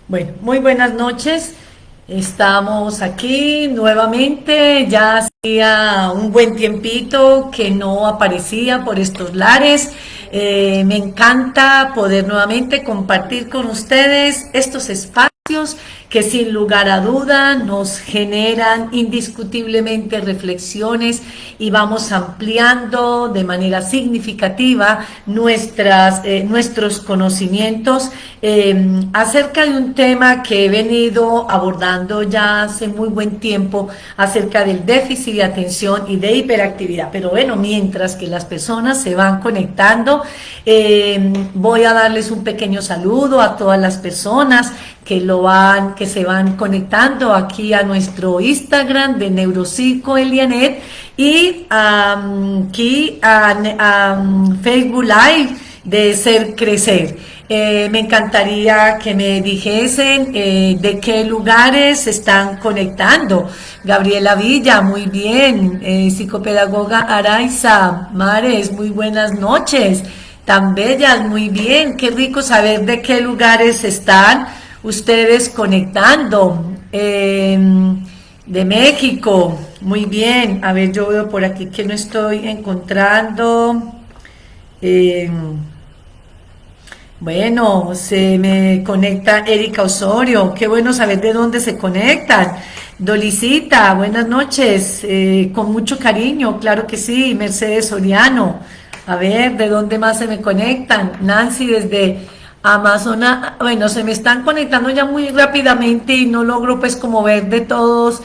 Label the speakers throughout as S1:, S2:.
S1: Bueno, muy buenas noches. Estamos aquí nuevamente. Ya hacía un buen tiempito que no aparecía por estos lares. Me encanta poder nuevamente compartir con ustedes estos espacios que sin lugar a duda nos generan indiscutiblemente reflexiones y vamos ampliando de manera significativa nuestros conocimientos acerca de un tema que he venido abordando ya hace muy buen tiempo acerca del déficit de atención y de hiperactividad. Pero bueno, mientras que las personas se van conectando, voy a darles un pequeño saludo a todas las personas que se van conectando aquí a nuestro Instagram de Neuropsico Elianet y aquí a Facebook Live de Ser Crecer. Me encantaría que me dijesen de qué lugares se están conectando. Gabriela Villa, muy bien. Psicopedagoga Araiza Mares, muy buenas noches. Tan bellas, muy bien. Qué rico saber de qué lugares están ustedes conectando. De México, muy bien. A ver, yo veo por aquí que no estoy encontrando. Eh, bueno, se me conecta Erika Osorio. Qué bueno saber de dónde se conectan. Dolicita, buenas noches. Con mucho cariño, claro que sí. Mercedes Soriano. A ver, ¿de dónde más se me conectan? Nancy desde Amazonas. Bueno, se me están conectando ya muy rápidamente y no logro pues como ver de todos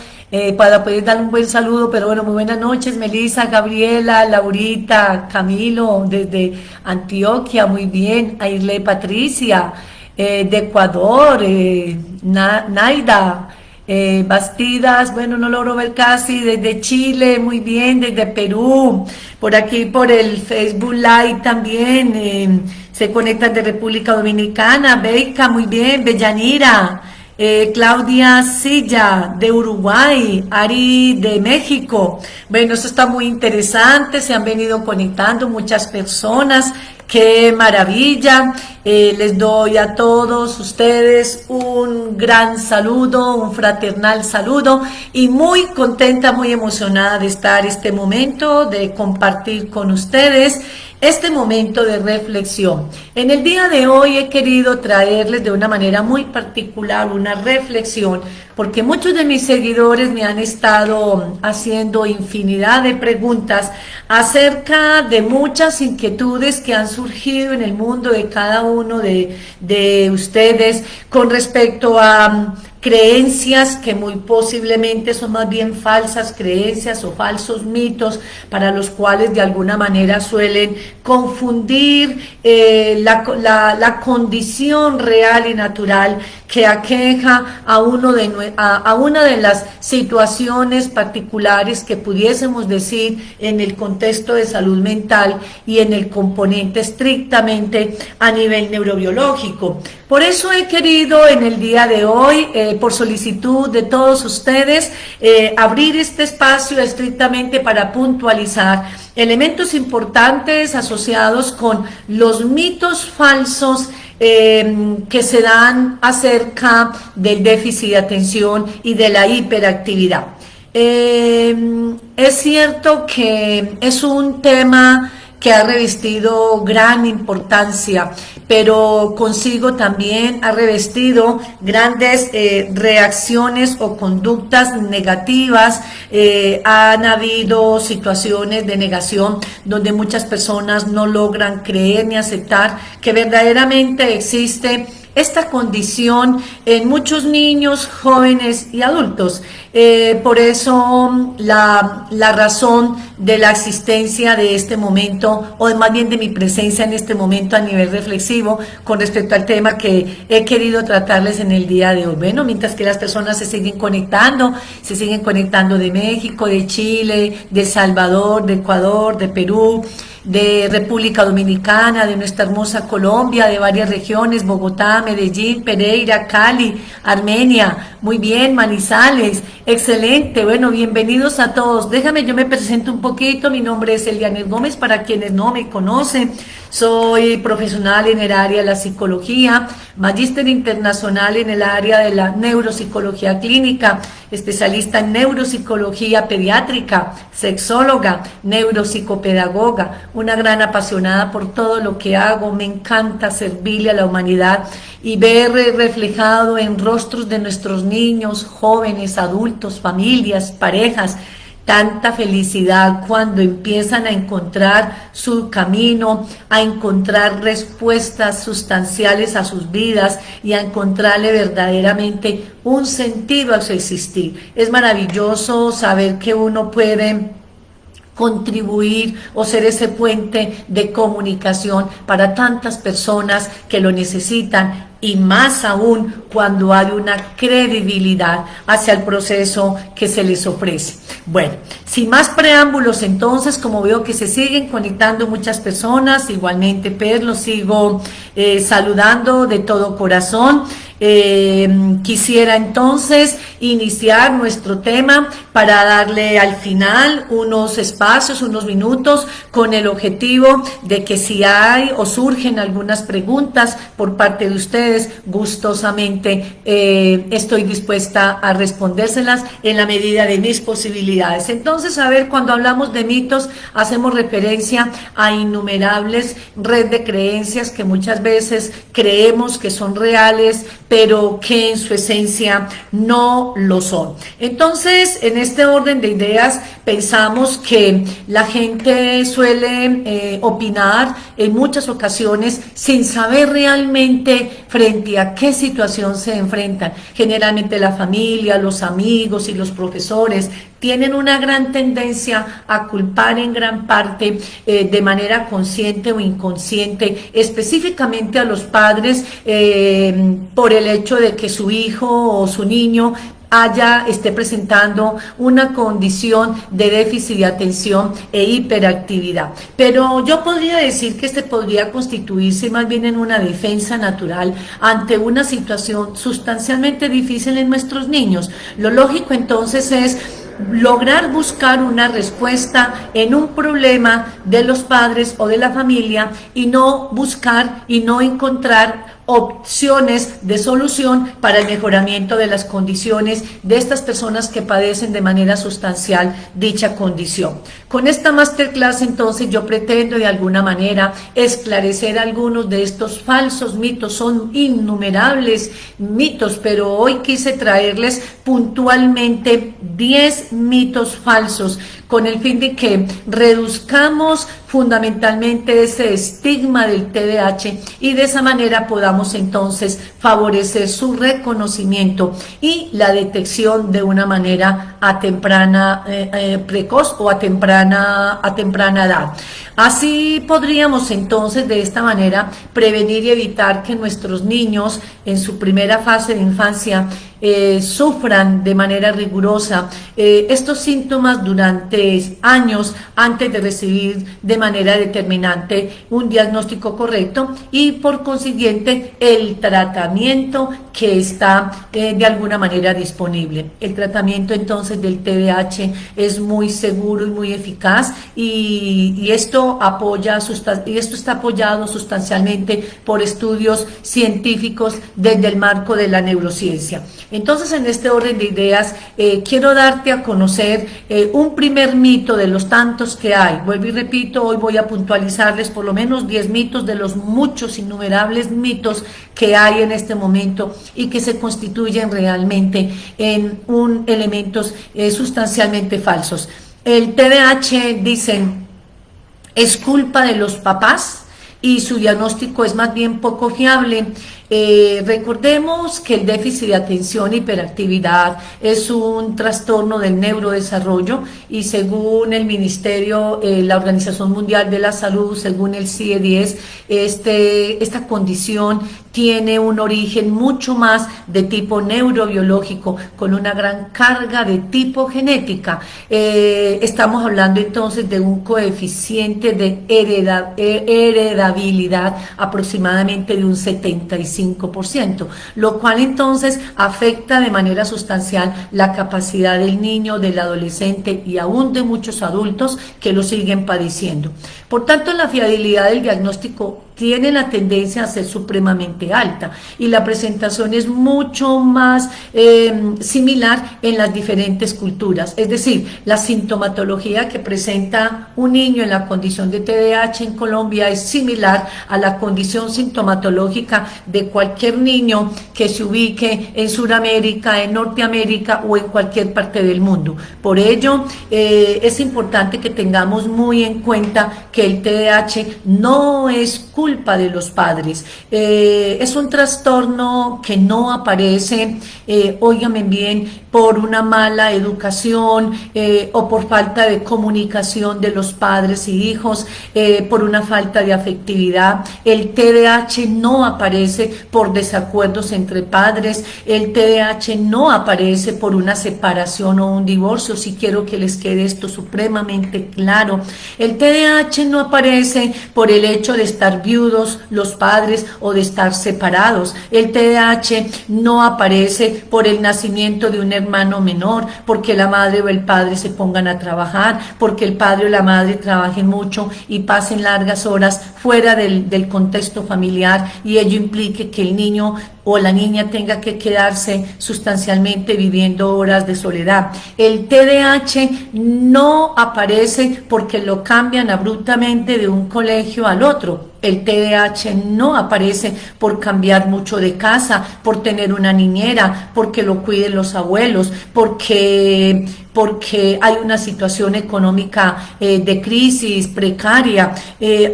S1: para poder dar un buen saludo, pero bueno, muy buenas noches, Melissa, Gabriela, Laurita, Camilo, desde Antioquia, muy bien, Airle Patricia, de Ecuador, Naida, Bastidas, bueno, no logro ver casi, desde Chile, muy bien, desde Perú, por aquí por el Facebook Live también, se conectan de República Dominicana, Beica, muy bien, Bellanira, Claudia Silla de Uruguay, Ari de México. Bueno, eso está muy interesante, se han venido conectando muchas personas, qué maravilla. Les doy a todos ustedes un gran saludo, un fraternal saludo y muy contenta, muy emocionada de estar este momento, de compartir con ustedes este momento de reflexión. En el día de hoy he querido traerles de una manera muy particular una reflexión, porque muchos de mis seguidores me han estado haciendo infinidad de preguntas acerca de muchas inquietudes que han surgido en el mundo de cada uno de ustedes con respecto a creencias que muy posiblemente son más bien falsas creencias o falsos mitos para los cuales de alguna manera suelen confundir la condición real y natural que aqueja a una de las situaciones particulares que pudiésemos decir en el contexto de salud mental y en el componente estrictamente a nivel neurobiológico. Por eso he querido en el día de hoy, por solicitud de todos ustedes, abrir este espacio estrictamente para puntualizar elementos importantes asociados con los mitos falsos que se dan acerca del déficit de atención y de la hiperactividad. Es cierto que es un tema que ha revestido gran importancia, pero consigo también ha revestido grandes reacciones o conductas negativas. Han habido situaciones de negación donde muchas personas no logran creer ni aceptar que verdaderamente existe esta condición en muchos niños, jóvenes y adultos. Por eso la razón de la existencia de este momento, o más bien de mi presencia en este momento a nivel reflexivo con respecto al tema que he querido tratarles en el día de hoy. Bueno, mientras que las personas se siguen conectando de México, de Chile, de El Salvador, de Ecuador, de Perú, de República Dominicana, de nuestra hermosa Colombia, de varias regiones, Bogotá, Medellín, Pereira, Cali, Armenia. Muy bien, Manizales, excelente. Bueno, bienvenidos a todos. Déjame, yo me presento un poquito. Mi nombre es Elianet Gómez, para quienes no me conocen. Soy profesional en el área de la psicología, magíster internacional en el área de la neuropsicología clínica, especialista en neuropsicología pediátrica, sexóloga, neuropsicopedagoga, una gran apasionada por todo lo que hago. Me encanta servirle a la humanidad y ver reflejado en rostros de nuestros niños, jóvenes, adultos, familias, parejas, tanta felicidad cuando empiezan a encontrar su camino, a encontrar respuestas sustanciales a sus vidas y a encontrarle verdaderamente un sentido a su existir. Es maravilloso saber que uno puede contribuir o ser ese puente de comunicación para tantas personas que lo necesitan, y más aún cuando hay una credibilidad hacia el proceso que se les ofrece. Bueno, sin más preámbulos, entonces, como veo que se siguen conectando muchas personas, igualmente los sigo saludando de todo corazón. Quisiera entonces iniciar nuestro tema para darle al final unos espacios, unos minutos, con el objetivo de que si hay o surgen algunas preguntas por parte de ustedes, gustosamente estoy dispuesta a respondérselas en la medida de mis posibilidades. Entonces, a ver, cuando hablamos de mitos, hacemos referencia a innumerables red de creencias que muchas veces creemos que son reales, pero que en su esencia no lo son. Entonces, en este orden de ideas, pensamos que la gente suele opinar en muchas ocasiones sin saber realmente frente a qué situación se enfrentan. Generalmente la familia, los amigos y los profesores tienen una gran tendencia a culpar en gran parte, de manera consciente o inconsciente, específicamente a los padres, por el hecho de que su hijo o su niño esté presentando una condición de déficit de atención e hiperactividad. Pero yo podría decir que este podría constituirse más bien en una defensa natural ante una situación sustancialmente difícil en nuestros niños. Lo lógico entonces es lograr buscar una respuesta en un problema de los padres o de la familia, y no buscar y no encontrar opciones de solución para el mejoramiento de las condiciones de estas personas que padecen de manera sustancial dicha condición. Con esta masterclass, entonces, yo pretendo de alguna manera esclarecer algunos de estos falsos mitos. Son innumerables mitos, pero hoy quise traerles puntualmente 10 mitos falsos, con el fin de que reduzcamos fundamentalmente ese estigma del TDAH y de esa manera podamos entonces favorecer su reconocimiento y la detección de una manera a temprana, precoz o a temprana edad. Así podríamos entonces de esta manera prevenir y evitar que nuestros niños en su primera fase de infancia sufran de manera rigurosa estos síntomas durante años antes de recibir de manera determinante un diagnóstico correcto y por consiguiente el tratamiento que está de alguna manera disponible. El tratamiento entonces del TDAH es muy seguro y muy eficaz, y esto está apoyado sustancialmente por estudios científicos desde el marco de la neurociencia. Entonces, en este orden de ideas, quiero darte a conocer un primer mito de los tantos que hay. Vuelvo y repito, hoy voy a puntualizarles por lo menos 10 mitos de los muchos, innumerables mitos que hay en este momento y que se constituyen realmente en elementos sustancialmente falsos. El TDAH, dicen, es culpa de los papás y su diagnóstico es más bien poco fiable. Recordemos que el déficit de atención e hiperactividad es un trastorno del neurodesarrollo, y según el Ministerio, la Organización Mundial de la Salud, según el CIE-10, esta condición tiene un origen mucho más de tipo neurobiológico, con una gran carga de tipo genética. Estamos hablando entonces de un coeficiente de heredabilidad aproximadamente de un 75%. 25%, lo cual entonces afecta de manera sustancial la capacidad del niño, del adolescente y aún de muchos adultos que lo siguen padeciendo. Por tanto, la fiabilidad del diagnóstico tiene la tendencia a ser supremamente alta y la presentación es mucho más similar en las diferentes culturas. Es decir, la sintomatología que presenta un niño en la condición de TDAH en Colombia es similar a la condición sintomatológica de cualquier niño que se ubique en Sudamérica, en Norteamérica o en cualquier parte del mundo. Por ello, es importante que tengamos muy en cuenta que el TDAH no es culpa de los padres, es un trastorno que no aparece, óigame bien, por una mala educación o por falta de comunicación de los padres y hijos, por una falta de afectividad. El TDAH no aparece por desacuerdos entre padres, el TDAH no aparece por una separación o un divorcio, si quiero que les quede esto supremamente claro. El TDAH no aparece por el hecho de estar viudos los padres o de estar separados. El TDAH no aparece por el nacimiento de un hermano menor, porque la madre o el padre se pongan a trabajar, porque el padre o la madre trabajen mucho y pasen largas horas fuera del contexto familiar y ello implique que el niño o la niña tenga que quedarse sustancialmente viviendo horas de soledad. El TDAH no aparece porque lo cambian abruptamente de un colegio al otro. El TDAH no aparece por cambiar mucho de casa, por tener una niñera, porque lo cuiden los abuelos, porque hay una situación económica de crisis precaria,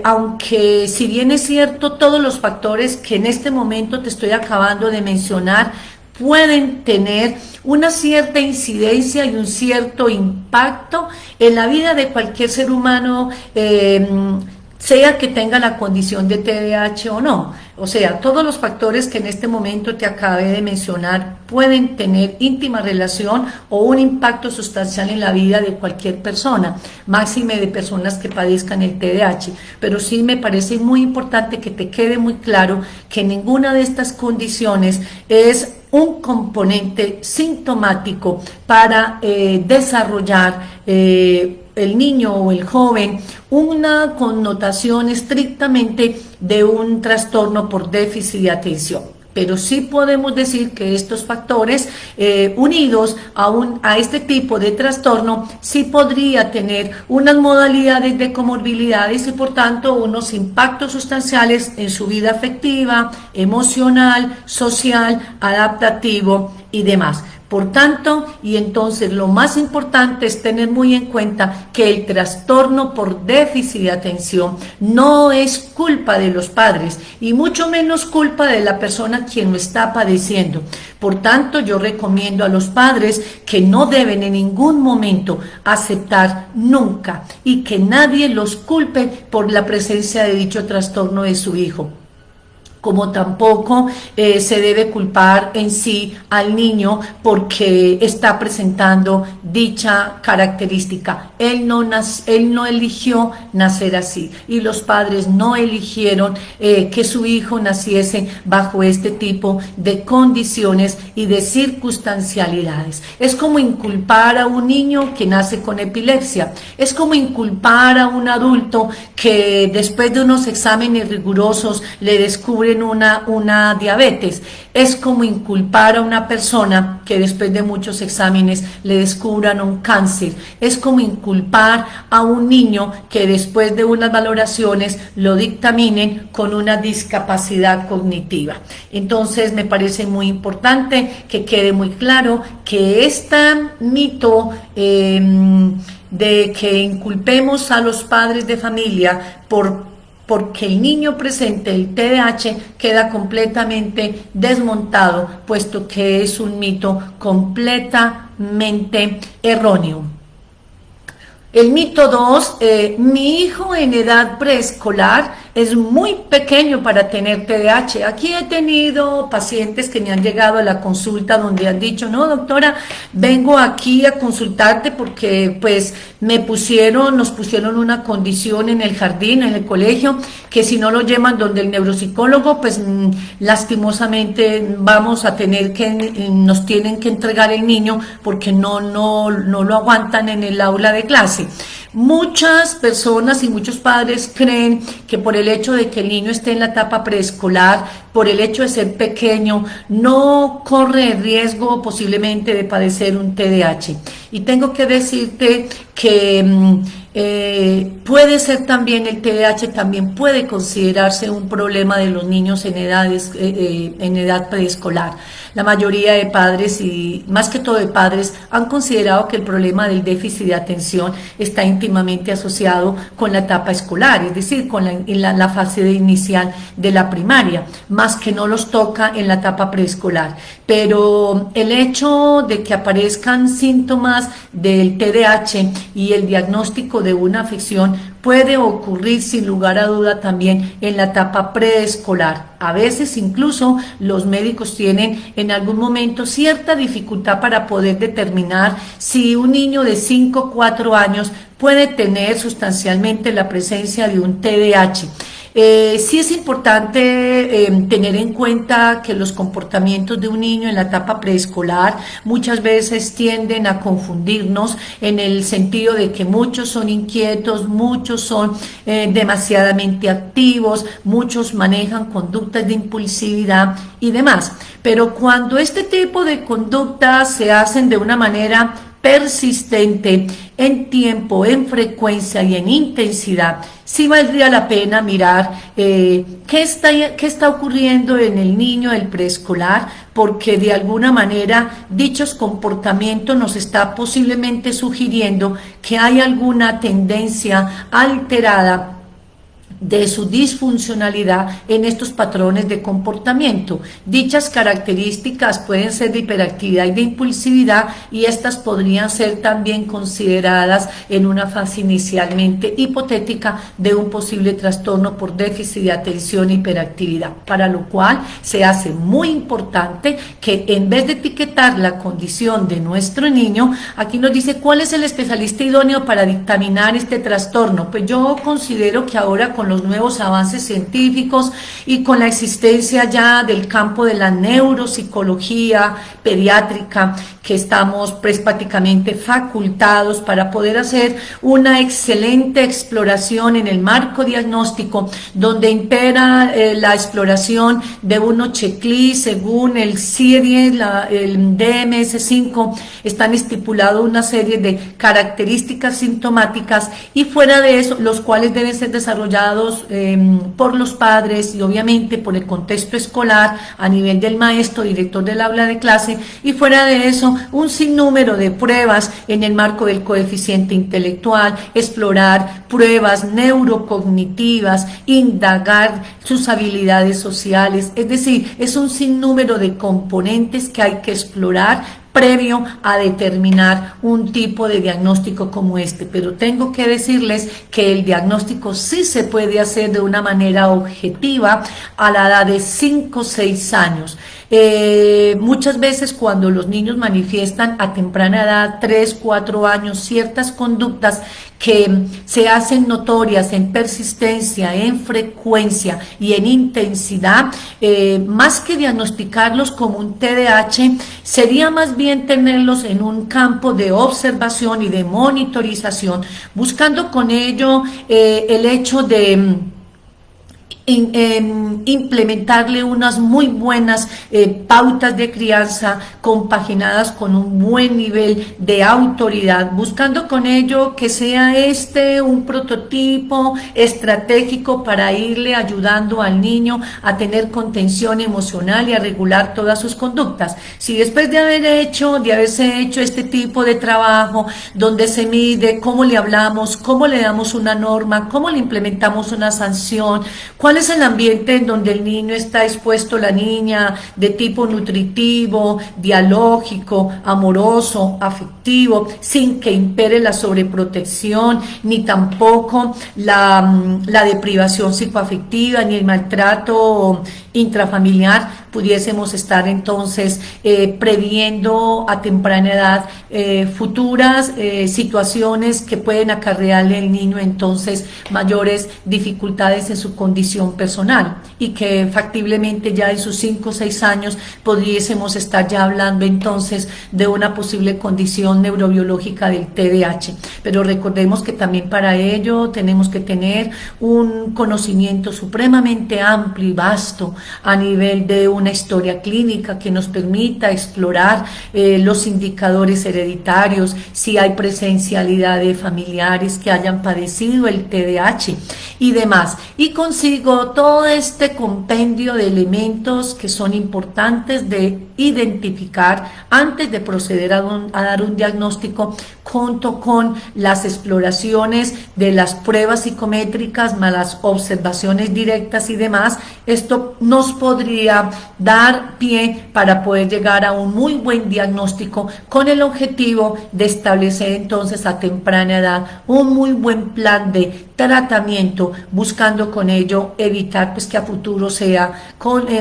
S1: aunque si bien es cierto todos los factores que en este momento te estoy acabando de mencionar pueden tener una cierta incidencia y un cierto impacto en la vida de cualquier ser humano, sea que tenga la condición de TDAH o no. O sea, todos los factores que en este momento te acabé de mencionar pueden tener íntima relación o un impacto sustancial en la vida de cualquier persona, máxime de personas que padezcan el TDAH. Pero sí me parece muy importante que te quede muy claro que ninguna de estas condiciones es un componente sintomático para desarrollar el niño o el joven una connotación estrictamente de un trastorno por déficit de atención. Pero sí podemos decir que estos factores unidos a este tipo de trastorno sí podría tener unas modalidades de comorbilidades y por tanto unos impactos sustanciales en su vida afectiva, emocional, social, adaptativo y demás. Por tanto, y entonces lo más importante es tener muy en cuenta que el trastorno por déficit de atención no es culpa de los padres y mucho menos culpa de la persona quien lo está padeciendo. Por tanto, yo recomiendo a los padres que no deben en ningún momento aceptar nunca y que nadie los culpe por la presencia de dicho trastorno de su hijo. Como tampoco se debe culpar en sí al niño porque está presentando dicha característica. Él no eligió nacer así y los padres no eligieron que su hijo naciese bajo este tipo de condiciones y de circunstancialidades. Es como inculpar a un niño que nace con epilepsia, es como inculpar a un adulto que después de unos exámenes rigurosos le descubre una diabetes. Es como inculpar a una persona que después de muchos exámenes le descubran un cáncer. Es como inculpar a un niño que después de unas valoraciones lo dictaminen con una discapacidad cognitiva. Entonces me parece muy importante que quede muy claro que este mito de que inculpemos a los padres de familia porque el niño presente el TDAH queda completamente desmontado, puesto que es un mito completamente erróneo. El mito 2, mi hijo en edad preescolar es muy pequeño para tener TDAH. Aquí he tenido pacientes que me han llegado a la consulta donde han dicho, no, doctora, vengo aquí a consultarte porque pues nos pusieron una condición en el jardín, en el colegio, que si no lo llevan donde el neuropsicólogo, pues lastimosamente vamos a tener que, nos tienen que entregar el niño porque no lo aguantan en el aula de clase. Muchas personas y muchos padres creen que por el hecho de que el niño esté en la etapa preescolar, por el hecho de ser pequeño, no corre riesgo posiblemente de padecer un TDAH. Y tengo que decirte que puede ser también, el TDAH también puede considerarse un problema de los niños en edad preescolar. La mayoría de padres, y más que todo de padres, han considerado que el problema del déficit de atención está íntimamente asociado con la etapa escolar, es decir, con la fase inicial de la primaria, más que no los toca en la etapa preescolar. Pero el hecho de que aparezcan síntomas del TDAH y el diagnóstico de una afección puede ocurrir sin lugar a duda también en la etapa preescolar. A veces incluso los médicos tienen en algún momento cierta dificultad para poder determinar si un niño de 5 o 4 años puede tener sustancialmente la presencia de un TDAH. Sí es importante tener en cuenta que los comportamientos de un niño en la etapa preescolar muchas veces tienden a confundirnos en el sentido de que muchos son inquietos, muchos son demasiadamente activos, muchos manejan conductas de impulsividad y demás. Pero cuando este tipo de conductas se hacen de una manera persistente, en tiempo, en frecuencia y en intensidad, sí valdría la pena mirar qué está ocurriendo en el niño del preescolar, porque de alguna manera dichos comportamientos nos está posiblemente sugiriendo que hay alguna tendencia alterada de su disfuncionalidad en estos patrones de comportamiento. Dichas características pueden ser de hiperactividad y de impulsividad, y estas podrían ser también consideradas en una fase inicialmente hipotética de un posible trastorno por déficit de atención e hiperactividad, para lo cual se hace muy importante que en vez de etiquetar la condición de nuestro niño, aquí nos dice cuál es el especialista idóneo para dictaminar este trastorno. Pues yo considero que ahora con los nuevos avances científicos y con la existencia ya del campo de la neuropsicología pediátrica, que estamos pues prácticamente facultados para poder hacer una excelente exploración en el marco diagnóstico, donde impera la exploración de unos checklists según el CIE-10, el DMS-5, están estipulados una serie de características sintomáticas, y fuera de eso, los cuales deben ser desarrollados por los padres y obviamente por el contexto escolar a nivel del maestro, director del aula de clase, y fuera de eso un sinnúmero de pruebas en el marco del coeficiente intelectual, explorar pruebas neurocognitivas, indagar sus habilidades sociales, es decir, es un sinnúmero de componentes que hay que explorar previo a determinar un tipo de diagnóstico como este. Pero tengo que decirles que el diagnóstico sí se puede hacer de una manera objetiva a la edad de 5 o 6 años. Muchas veces cuando los niños manifiestan a temprana edad, 3, 4 años, ciertas conductas que se hacen notorias en persistencia, en frecuencia y en intensidad, más que diagnosticarlos como un TDAH, sería más bien tenerlos en un campo de observación y de monitorización, buscando con ello el hecho de implementarle unas muy buenas pautas de crianza compaginadas con un buen nivel de autoridad, buscando con ello que sea un prototipo estratégico para irle ayudando al niño a tener contención emocional y a regular todas sus conductas. Si después de haberse hecho este tipo de trabajo donde se mide cómo le hablamos, cómo le damos una norma, cómo le implementamos una sanción, cuál es el ambiente en donde el niño está expuesto, la niña, de tipo nutritivo, dialógico, amoroso, afectivo, sin que impere la sobreprotección, ni tampoco la deprivación psicoafectiva, ni el maltrato intrafamiliar? Pudiésemos estar entonces previendo a temprana edad futuras situaciones que pueden acarrearle al niño entonces mayores dificultades en su condición personal, y que factiblemente ya en sus 5 o 6 años pudiésemos estar ya hablando entonces de una posible condición neurobiológica del TDAH. Pero recordemos que también para ello tenemos que tener un conocimiento supremamente amplio y vasto a nivel de una historia clínica que nos permita explorar los indicadores hereditarios, si hay presencialidad de familiares que hayan padecido el TDAH y demás. Y consigo todo este compendio de elementos que son importantes de identificar antes de proceder a dar un diagnóstico, junto con las exploraciones de las pruebas psicométricas, más las observaciones directas y demás. Esto nos podría dar pie para poder llegar a un muy buen diagnóstico, con el objetivo de establecer entonces a temprana edad un muy buen plan de tratamiento, buscando con ello evitar pues que a futuro sea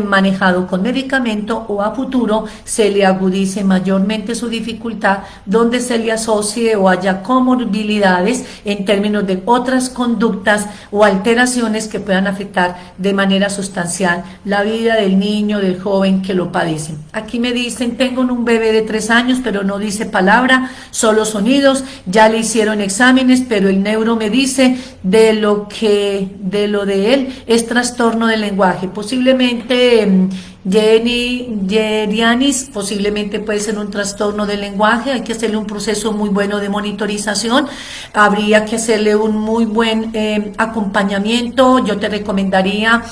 S1: manejado con medicamento, o a futuro se le agudice mayormente su dificultad, donde se le asocie o haya comorbilidades en términos de otras conductas o alteraciones que puedan afectar de manera sustancial la vida del niño, del joven que lo padece. Aquí me dicen, tengo un bebé de 3 años, pero no dice palabra, solo sonidos, ya le hicieron exámenes, pero el neuro me dice de lo de él es trastorno del lenguaje. Posiblemente Yerianis, posiblemente puede ser un trastorno del lenguaje. Hay que hacerle un proceso muy bueno de monitorización, habría que hacerle un muy buen acompañamiento. Yo te recomendaría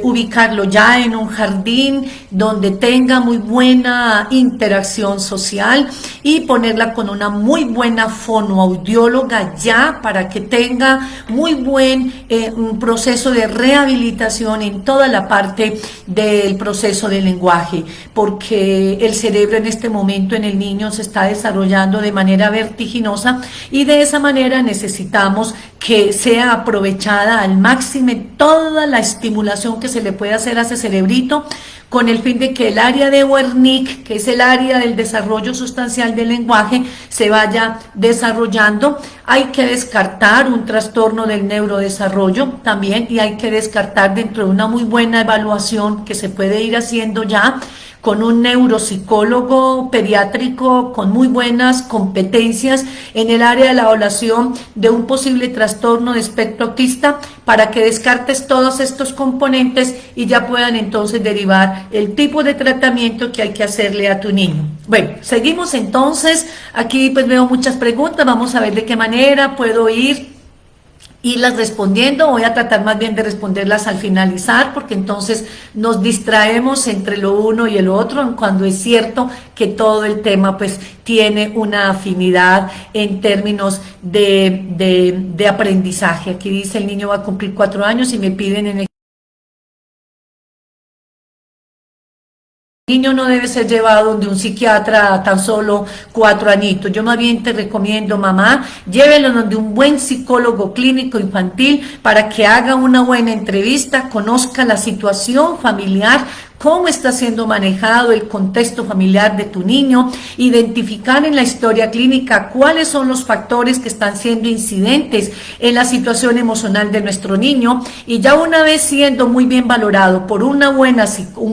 S1: ubicarlo ya en un jardín donde tenga muy buena interacción social, y ponerla con una muy buena fonoaudióloga ya, para que tenga muy buen un proceso de rehabilitación en toda la parte del proceso del lenguaje, porque el cerebro en este momento en el niño se está desarrollando de manera vertiginosa, y de esa manera necesitamos que sea aprovechada al máximo toda la estimulación que se le puede hacer a ese cerebrito, con el fin de que el área de Wernicke, que es el área del desarrollo sustancial del lenguaje, se vaya desarrollando. Hay que descartar un trastorno del neurodesarrollo también, y hay que descartar, dentro de una muy buena evaluación que se puede ir haciendo ya con un neuropsicólogo pediátrico con muy buenas competencias en el área de la evaluación de un posible trastorno de espectro autista, para que descartes todos estos componentes y ya puedan entonces derivar el tipo de tratamiento que hay que hacerle a tu niño. Bueno, seguimos entonces. Aquí pues veo muchas preguntas, vamos a ver de qué manera puedo irlas respondiendo. Voy a tratar más bien de responderlas al finalizar, porque entonces nos distraemos entre lo uno y el otro, cuando es cierto que todo el tema pues tiene una afinidad en términos de aprendizaje. Aquí dice, el niño va a cumplir 4 años y me piden en el niño no debe ser llevado donde un psiquiatra a tan solo 4 añitos. Yo más bien te recomiendo, mamá, llévelo donde un buen psicólogo clínico infantil, para que haga una buena entrevista, conozca la situación familiar, cómo está siendo manejado el contexto familiar de tu niño, identificar en la historia clínica cuáles son los factores que están siendo incidentes en la situación emocional de nuestro niño, y ya una vez siendo muy bien valorado por un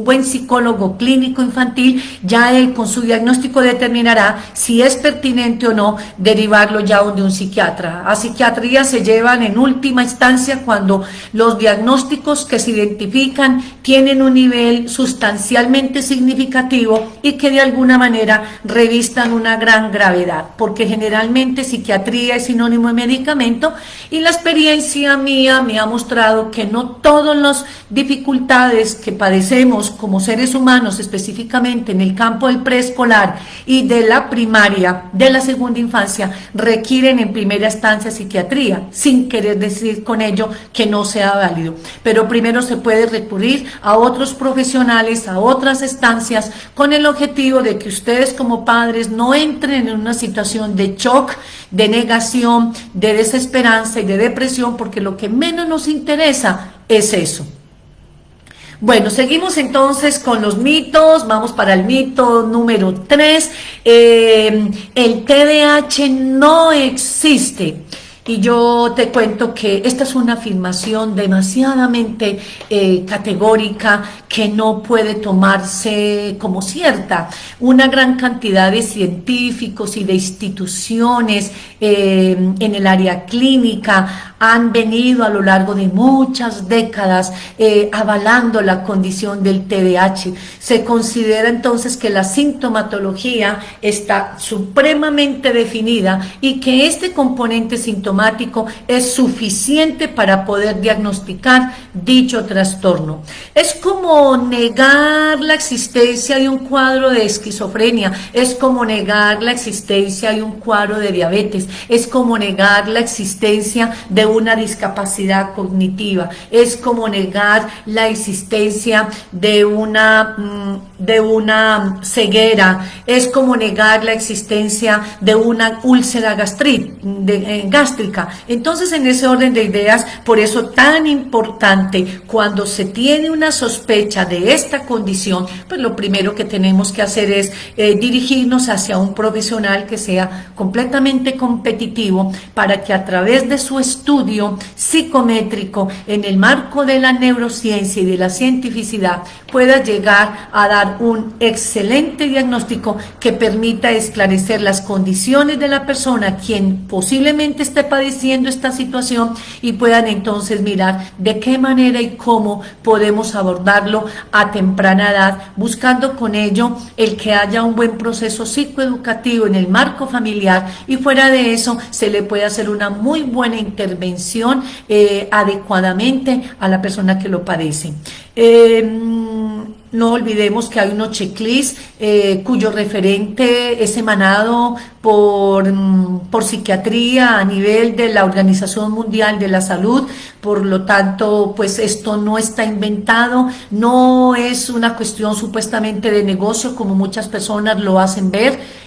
S1: buen psicólogo clínico infantil, ya él con su diagnóstico determinará si es pertinente o no derivarlo ya de un psiquiatra. A psiquiatría se llevan en última instancia cuando los diagnósticos que se identifican tienen un nivel sustancialmente significativo y que de alguna manera revistan una gran gravedad, porque generalmente psiquiatría es sinónimo de medicamento y la experiencia mía me ha mostrado que no todas las dificultades que padecemos como seres humanos, específicamente en el campo del preescolar y de la primaria, de la segunda infancia, requieren en primera instancia psiquiatría, sin querer decir con ello que no sea válido. Pero primero se puede recurrir a otros profesionales, a otras estancias, con el objetivo de que ustedes como padres no entren en una situación de shock, de negación, de desesperanza y de depresión, porque lo que menos nos interesa es eso. Bueno, seguimos entonces con los mitos, vamos para el mito número 3, el TDAH no existe. Y yo te cuento que esta es una afirmación demasiadamente categórica que no puede tomarse como cierta. Una gran cantidad de científicos y de instituciones en el área clínica han venido a lo largo de muchas décadas avalando la condición del TDAH. Se considera entonces que la sintomatología está supremamente definida y que este componente sintomático es suficiente para poder diagnosticar dicho trastorno. Es como negar la existencia de un cuadro de esquizofrenia, es como negar la existencia de un cuadro de diabetes, es como negar la existencia de una discapacidad cognitiva, es como negar la existencia de una ceguera, es como negar la existencia de una úlcera gástrica. Entonces, en ese orden de ideas, por eso tan importante, cuando se tiene una sospecha de esta condición, pues lo primero que tenemos que hacer es dirigirnos hacia un profesional que sea completamente competitivo para que a través de su estudio psicométrico en el marco de la neurociencia y de la cientificidad pueda llegar a dar un excelente diagnóstico que permita esclarecer las condiciones de la persona quien posiblemente esté padeciendo esta situación y puedan entonces mirar de qué manera y cómo podemos abordarlo a temprana edad, buscando con ello el que haya un buen proceso psicoeducativo en el marco familiar y fuera de eso se le puede hacer una muy buena intervención adecuadamente a la persona que lo padece. No olvidemos que hay unos checklists cuyo referente es emanado por psiquiatría a nivel de la Organización Mundial de la Salud, por lo tanto, pues esto no está inventado, no es una cuestión supuestamente de negocio como muchas personas lo hacen ver.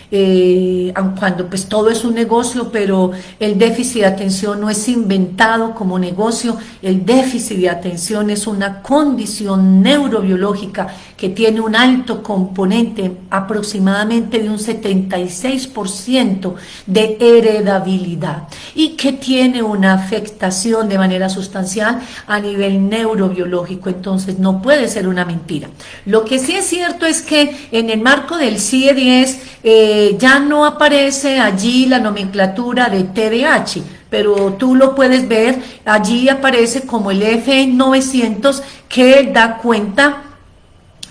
S1: Cuando pues todo es un negocio, pero el déficit de atención no es inventado como negocio, el déficit de atención es una condición neurobiológica que tiene un alto componente, aproximadamente de un 76% de heredabilidad y que tiene una afectación de manera sustancial a nivel neurobiológico, entonces no puede ser una mentira. Lo que sí es cierto es que en el marco del CIE-10 ya no aparece allí la nomenclatura de TDAH, pero tú lo puedes ver, allí aparece como el F900 que da cuenta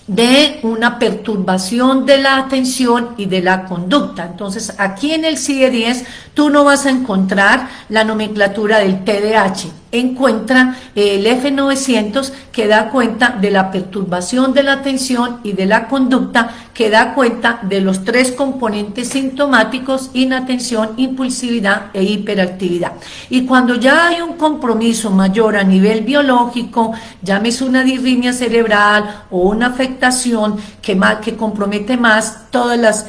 S1: de una perturbación de la atención y de la conducta. Entonces, aquí en el CIE-10 tú no vas a encontrar la nomenclatura del TDAH, encuentra el F900 que da cuenta de la perturbación de la atención y de la conducta, que da cuenta de los tres componentes sintomáticos: inatención, impulsividad e hiperactividad. Y cuando ya hay un compromiso mayor a nivel biológico, llámese una disritmia cerebral o una afectación que compromete más todos los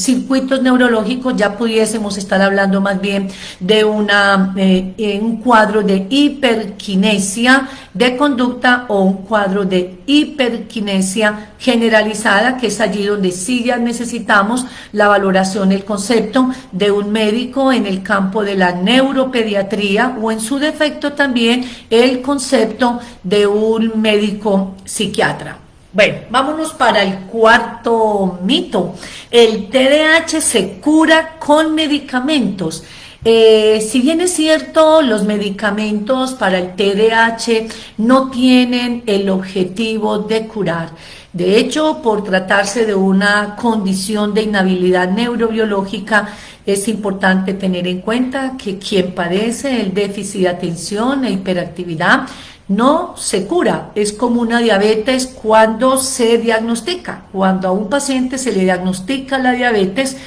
S1: circuitos neurológicos, ya pudiésemos estar hablando más bien de un cuadro de hiperquinesia de conducta o un cuadro de hiperquinesia generalizada, que es allí donde sí ya necesitamos la valoración, el concepto de un médico en el campo de la neuropediatría o en su defecto también el concepto de un médico psiquiatra. Bueno, vámonos para el cuarto mito. El TDAH se cura con medicamentos. Si bien es cierto, los medicamentos para el TDAH no tienen el objetivo de curar. De hecho, por tratarse de una condición de inhabilidad neurobiológica, es importante tener en cuenta que quien padece el déficit de atención e hiperactividad no se cura. Es como una diabetes cuando se diagnostica. Cuando a un paciente se le diagnostica la diabetes,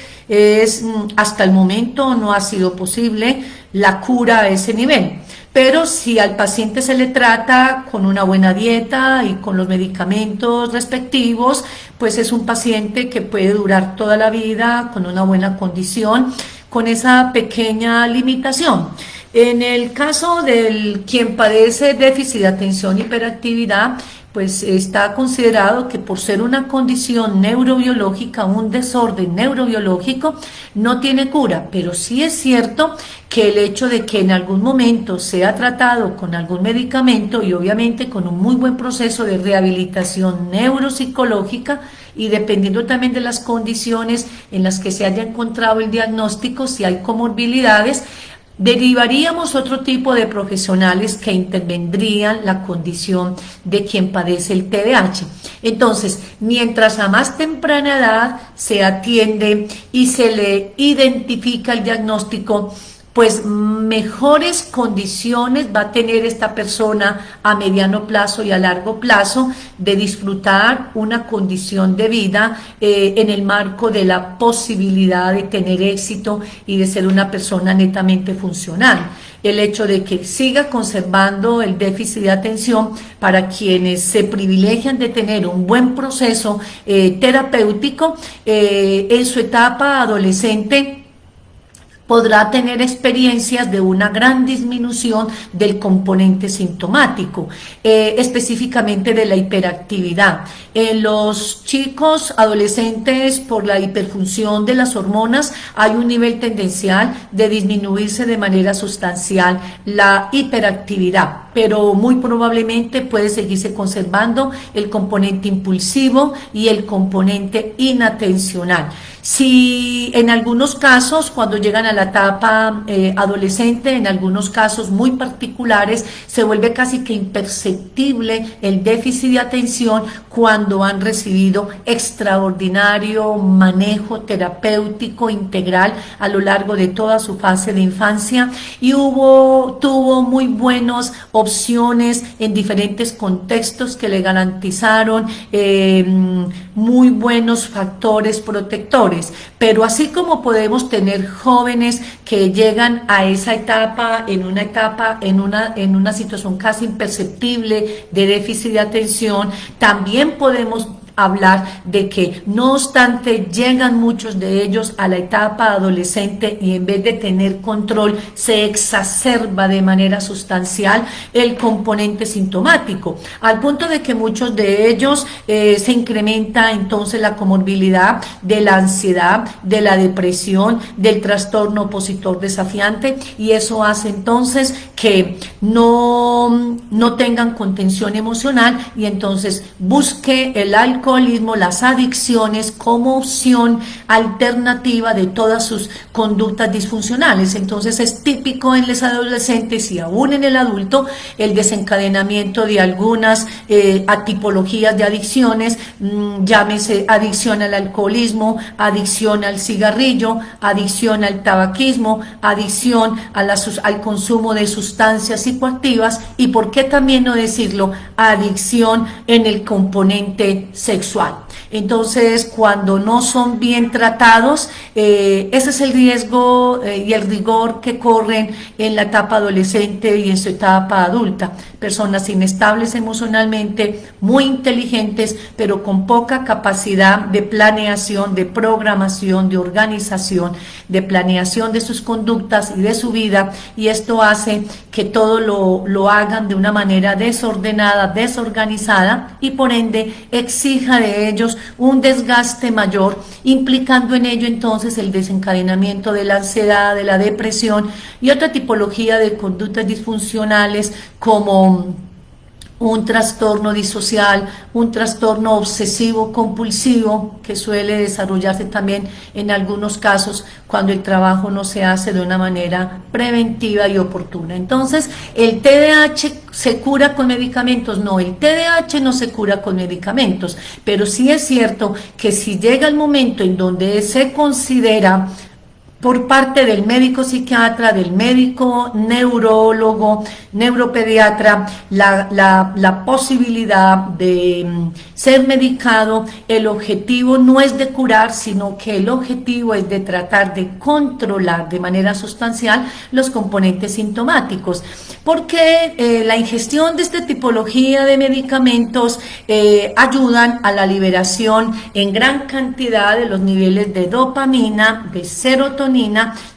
S1: hasta el momento no ha sido posible la cura a ese nivel. Pero si al paciente se le trata con una buena dieta y con los medicamentos respectivos, pues es un paciente que puede durar toda la vida con una buena condición, con esa pequeña limitación. En el caso del quien padece déficit de atención y hiperactividad, pues está considerado que por ser una condición neurobiológica, un desorden neurobiológico, no tiene cura, pero sí es cierto que el hecho de que en algún momento sea tratado con algún medicamento y obviamente con un muy buen proceso de rehabilitación neuropsicológica y dependiendo también de las condiciones en las que se haya encontrado el diagnóstico, si hay comorbilidades, derivaríamos otro tipo de profesionales que intervendrían la condición de quien padece el TDAH. Entonces, mientras a más temprana edad se atiende y se le identifica el diagnóstico, pues mejores condiciones va a tener esta persona a mediano plazo y a largo plazo de disfrutar una condición de vida en el marco de la posibilidad de tener éxito y de ser una persona netamente funcional. El hecho de que siga conservando el déficit de atención para quienes se privilegian de tener un buen proceso terapéutico en su etapa adolescente, podrá tener experiencias de una gran disminución del componente sintomático, específicamente de la hiperactividad. En los chicos adolescentes, por la hiperfunción de las hormonas, hay un nivel tendencial de disminuirse de manera sustancial la hiperactividad, pero muy probablemente puede seguirse conservando el componente impulsivo y el componente inatencional. Si en algunos casos, cuando llegan a la etapa adolescente, en algunos casos muy particulares, se vuelve casi que imperceptible el déficit de atención cuando han recibido extraordinario manejo terapéutico integral a lo largo de toda su fase de infancia y tuvo muy buenas opciones en diferentes contextos que le garantizaron muy buenos factores protectores. Pero así como podemos tener jóvenes que llegan a esa etapa, en una situación casi imperceptible de déficit de atención, también podemos hablar de que no obstante llegan muchos de ellos a la etapa adolescente y en vez de tener control se exacerba de manera sustancial el componente sintomático, al punto de que muchos de ellos se incrementa entonces la comorbilidad de la ansiedad, de la depresión, del trastorno opositor desafiante y eso hace entonces que no tengan contención emocional y entonces busque el alcoholismo, las adicciones como opción alternativa de todas sus conductas disfuncionales. Entonces es típico en los adolescentes y aún en el adulto el desencadenamiento de algunas tipologías de adicciones, llámese adicción al alcoholismo, adicción al cigarrillo, adicción al tabaquismo, adicción al consumo de sustancias psicoactivas y, por qué también no decirlo, adicción en el componente sexual. Entonces, cuando no son bien tratados, ese es el riesgo y el rigor que corren en la etapa adolescente y en su etapa adulta. Personas inestables emocionalmente, muy inteligentes, pero con poca capacidad de planeación, de programación, de organización, de planeación de sus conductas y de su vida, y esto hace que todo lo hagan de una manera desordenada, desorganizada, y por ende exija de ellos un desgaste mayor, implicando en ello entonces el desencadenamiento de la ansiedad, de la depresión y otra tipología de conductas disfuncionales como un trastorno disocial, un trastorno obsesivo compulsivo que suele desarrollarse también en algunos casos cuando el trabajo no se hace de una manera preventiva y oportuna. Entonces, ¿el TDAH se cura con medicamentos? No, el TDAH no se cura con medicamentos, pero sí es cierto que si llega el momento en donde se considera por parte del médico psiquiatra, del médico neurólogo, neuropediatra, la posibilidad de ser medicado, el objetivo no es de curar, sino que el objetivo es de tratar de controlar de manera sustancial los componentes sintomáticos, porque la ingestión de esta tipología de medicamentos ayudan a la liberación en gran cantidad de los niveles de dopamina, de serotonina,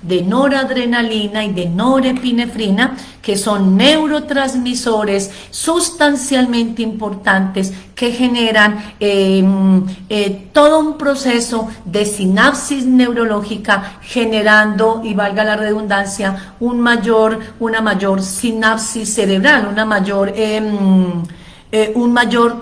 S1: de noradrenalina y de norepinefrina, que son neurotransmisores sustancialmente importantes que generan todo un proceso de sinapsis neurológica, generando, y valga la redundancia, una mayor sinapsis cerebral, una mayor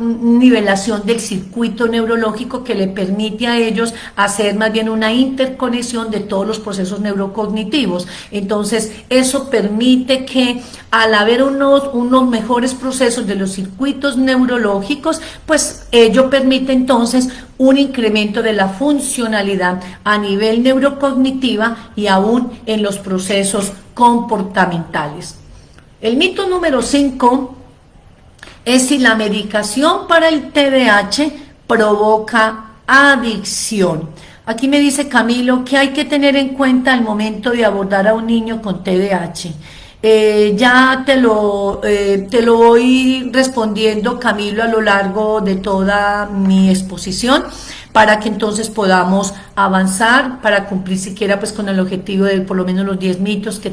S1: nivelación del circuito neurológico que le permite a ellos hacer más bien una interconexión de todos los procesos neurocognitivos. Entonces, eso permite que al haber unos mejores procesos de los circuitos neurológicos, pues ello permite entonces un incremento de la funcionalidad a nivel neurocognitiva y aún en los procesos comportamentales. El mito número 5 es si la medicación para el TDAH provoca adicción. Aquí me dice Camilo que hay que tener en cuenta al momento de abordar a un niño con TDAH. Ya te lo voy respondiendo, Camilo, a lo largo de toda mi exposición, para que entonces podamos avanzar, para cumplir siquiera pues con el objetivo de por lo menos los 10 mitos que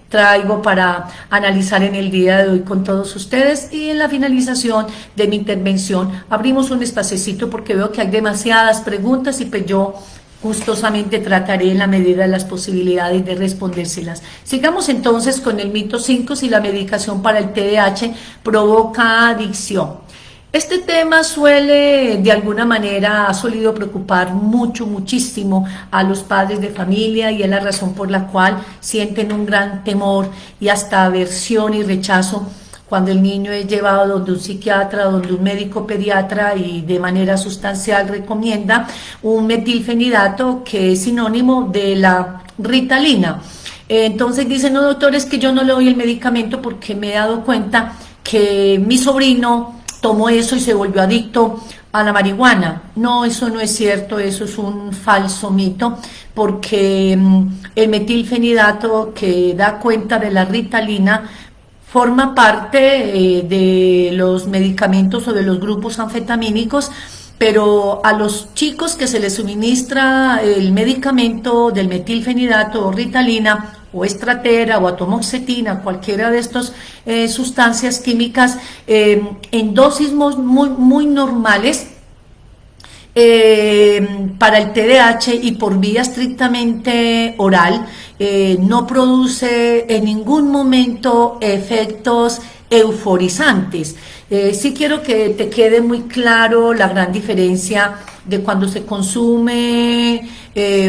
S1: traigo para analizar en el día de hoy con todos ustedes. Y en la finalización de mi intervención abrimos un espacecito porque veo que hay demasiadas preguntas y pues yo gustosamente trataré en la medida de las posibilidades de respondérselas. Sigamos entonces con el mito 5, si la medicación para el TDAH provoca adicción. Este tema de alguna manera, ha solido preocupar muchísimo a los padres de familia, y es la razón por la cual sienten un gran temor y hasta aversión y rechazo cuando el niño es llevado donde un psiquiatra, donde un médico pediatra, y de manera sustancial recomienda un metilfenidato, que es sinónimo de la Ritalina. Entonces dicen, no, doctor, es que yo no le doy el medicamento porque me he dado cuenta que mi sobrino tomó eso y se volvió adicto a la marihuana. No, eso no es cierto, eso es un falso mito, porque el metilfenidato, que da cuenta de la Ritalina, forma parte de los medicamentos o de los grupos anfetamínicos, pero a los chicos que se les suministra el medicamento del metilfenidato o Ritalina o Estratera o atomoxetina, cualquiera de estas sustancias químicas en dosis muy normales, para el TDAH y por vía estrictamente oral, no produce en ningún momento efectos euforizantes. Sí quiero que te quede muy claro la gran diferencia de cuando se consume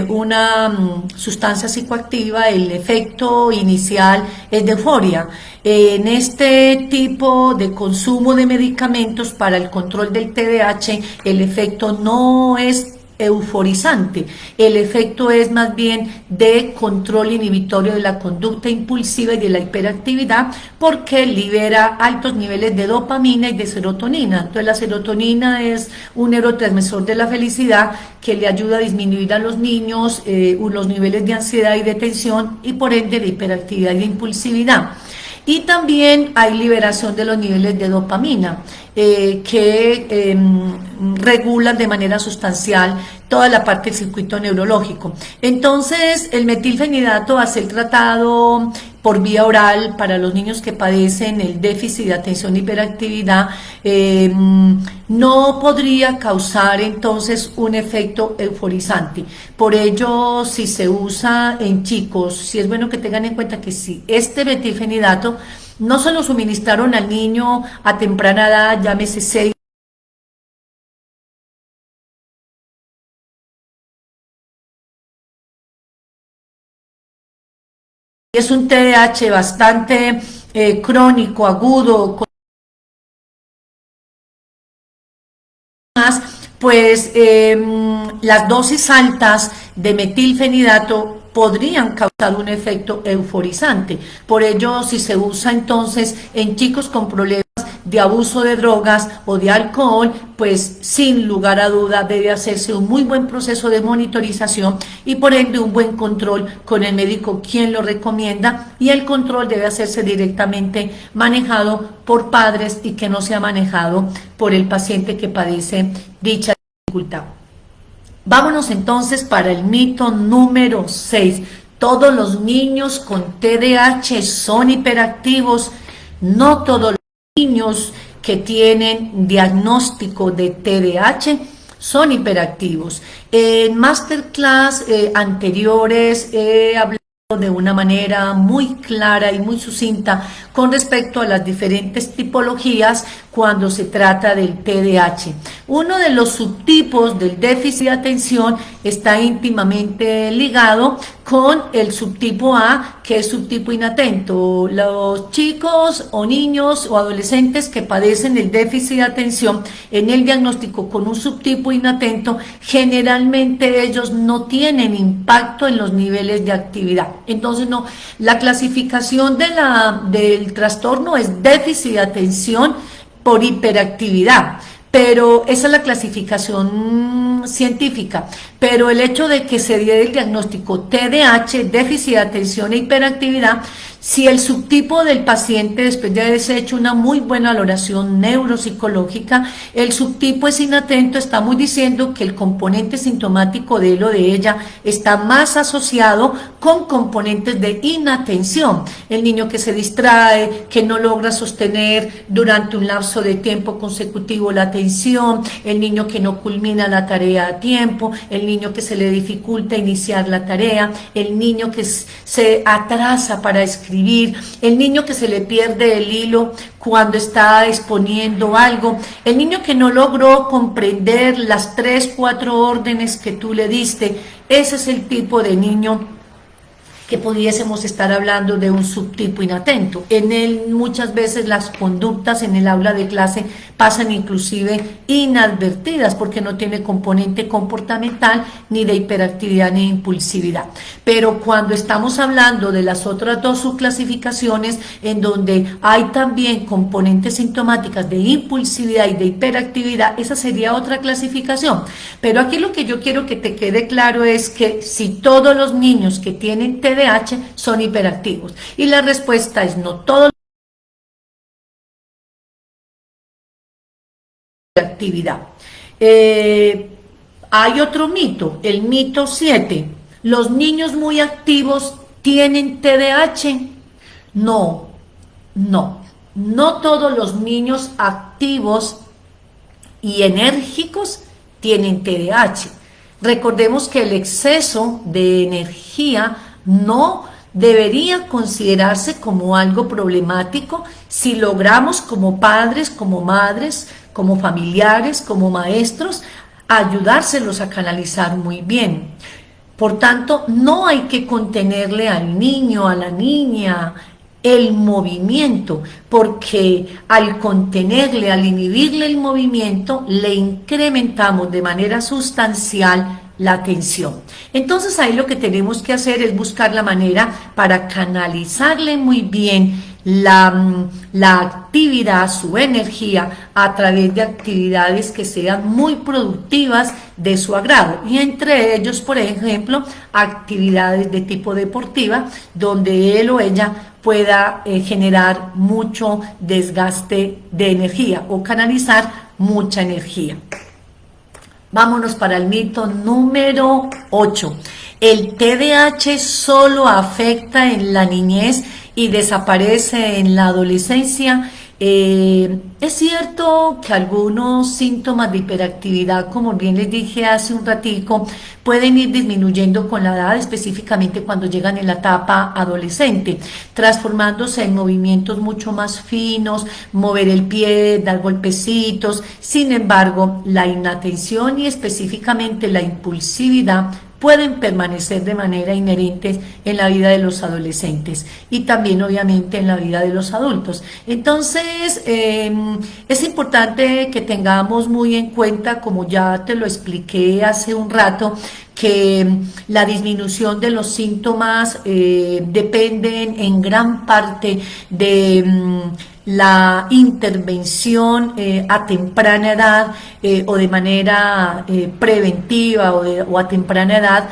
S1: una sustancia psicoactiva. El efecto inicial es de euforia. En este tipo de consumo de medicamentos para el control del TDAH, el efecto no es euforizante, el efecto es más bien de control inhibitorio de la conducta impulsiva y de la hiperactividad, porque libera altos niveles de dopamina y de serotonina. Entonces la serotonina es un neurotransmisor de la felicidad que le ayuda a disminuir a los niños los niveles de ansiedad y de tensión, y por ende de hiperactividad y de impulsividad. Y también hay liberación de los niveles de dopamina que regulan de manera sustancial toda la parte del circuito neurológico. Entonces, el metilfenidato, a ser tratado por vía oral para los niños que padecen el déficit de atención e hiperactividad, no podría causar entonces un efecto euforizante. Por ello, si se usa en chicos, sí es bueno que tengan en cuenta que si este metilfenidato no se lo suministraron al niño a temprana edad, llámese 6. Es un TDAH bastante crónico, agudo, con más, pues las dosis altas de metilfenidato podrían causar un efecto euforizante. Por ello, si se usa entonces en chicos con problemas de abuso de drogas o de alcohol, pues sin lugar a duda debe hacerse un muy buen proceso de monitorización y por ende un buen control con el médico quien lo recomienda, y el control debe hacerse directamente manejado por padres y que no sea manejado por el paciente que padece dicha dificultad. Vámonos entonces para el mito número 6. Todos los niños con TDAH son hiperactivos. No todos los niños que tienen diagnóstico de TDAH son hiperactivos. En masterclass anteriores he hablado de una manera muy clara y muy sucinta con respecto a las diferentes tipologías cuando se trata del TDAH. Uno de los subtipos del déficit de atención está íntimamente ligado con el subtipo A, que es subtipo inatento. Los chicos o niños o adolescentes que padecen el déficit de atención en el diagnóstico con un subtipo inatento, generalmente ellos no tienen impacto en los niveles de actividad. Entonces, no, la clasificación del trastorno es déficit de atención por hiperactividad, pero esa es la clasificación científica. Pero el hecho de que se diera el diagnóstico TDAH, déficit de atención e hiperactividad, si el subtipo del paciente, después de haberse hecho una muy buena valoración neuropsicológica, el subtipo es inatento, estamos diciendo que el componente sintomático de él o de ella está más asociado con componentes de inatención. El niño que se distrae, que no logra sostener durante un lapso de tiempo consecutivo la atención, el niño que no culmina la tarea a tiempo, el niño que se le dificulta iniciar la tarea, el niño que se atrasa para escribir, el niño que se le pierde el hilo cuando está exponiendo algo, el niño que no logró comprender las 3, 4 órdenes que tú le diste. Ese es el tipo de niño que pudiésemos estar hablando de un subtipo inatento. En él muchas veces las conductas en el aula de clase pasan inclusive inadvertidas porque no tiene componente comportamental ni de hiperactividad ni impulsividad. Pero cuando estamos hablando de las otras dos subclasificaciones en donde hay también componentes sintomáticas de impulsividad y de hiperactividad, esa sería otra clasificación. Pero aquí lo que yo quiero que te quede claro es que si todos los niños que tienen TDAH son hiperactivos, y la respuesta es no todos. Actividad. Hay otro mito, el mito 7. ¿Los niños muy activos tienen TDAH? No, no todos los niños activos y enérgicos tienen TDAH. Recordemos que el exceso de energía no debería considerarse como algo problemático si logramos como padres, como madres, como familiares, como maestros, ayudárselos a canalizar muy bien. Por tanto, no hay que contenerle al niño, a la niña, el movimiento, porque al contenerle, al inhibirle el movimiento, le incrementamos de manera sustancial la atención. Entonces ahí lo que tenemos que hacer es buscar la manera para canalizarle muy bien la actividad, su energía, a través de actividades que sean muy productivas de su agrado, y entre ellos, por ejemplo, actividades de tipo deportiva, donde él o ella pueda generar mucho desgaste de energía o canalizar mucha energía. Vámonos para el mito número 8. El TDAH solo afecta en la niñez y desaparece en la adolescencia. Es cierto que algunos síntomas de hiperactividad, como bien les dije hace un ratico, pueden ir disminuyendo con la edad, específicamente cuando llegan en la etapa adolescente, transformándose en movimientos mucho más finos, mover el pie, dar golpecitos. Sin embargo, la inatención y específicamente la impulsividad pueden permanecer de manera inherente en la vida de los adolescentes y también obviamente en la vida de los adultos. Entonces, es importante que tengamos muy en cuenta, como ya te lo expliqué hace un rato, que la disminución de los síntomas dependen en gran parte de la intervención a temprana edad o de manera preventiva o a temprana edad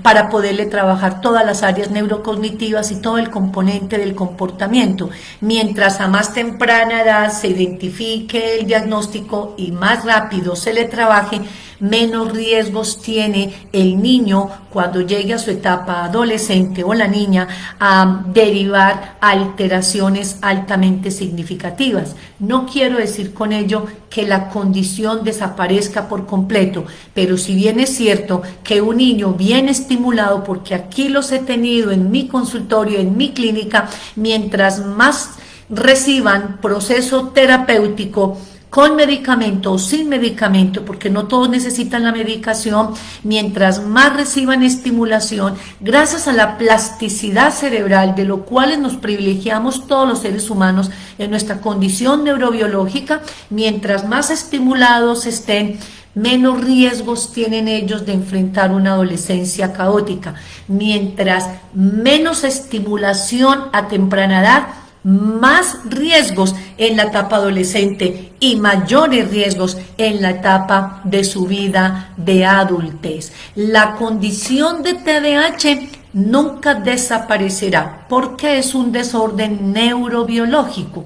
S1: para poderle trabajar todas las áreas neurocognitivas y todo el componente del comportamiento. Mientras a más temprana edad se identifique el diagnóstico y más rápido se le trabaje, menos riesgos tiene el niño cuando llegue a su etapa adolescente o la niña a derivar alteraciones altamente significativas. No quiero decir con ello que la condición desaparezca por completo, pero si bien es cierto que un niño bien estimulado, porque aquí los he tenido en mi consultorio, en mi clínica, mientras más reciban proceso terapéutico, con medicamento o sin medicamento, porque no todos necesitan la medicación, mientras más reciban estimulación, gracias a la plasticidad cerebral, de lo cual nos privilegiamos todos los seres humanos en nuestra condición neurobiológica, mientras más estimulados estén, menos riesgos tienen ellos de enfrentar una adolescencia caótica. Mientras menos estimulación a temprana edad, más riesgos en la etapa adolescente y mayores riesgos en la etapa de su vida de adultez. La condición de TDAH nunca desaparecerá porque es un desorden neurobiológico,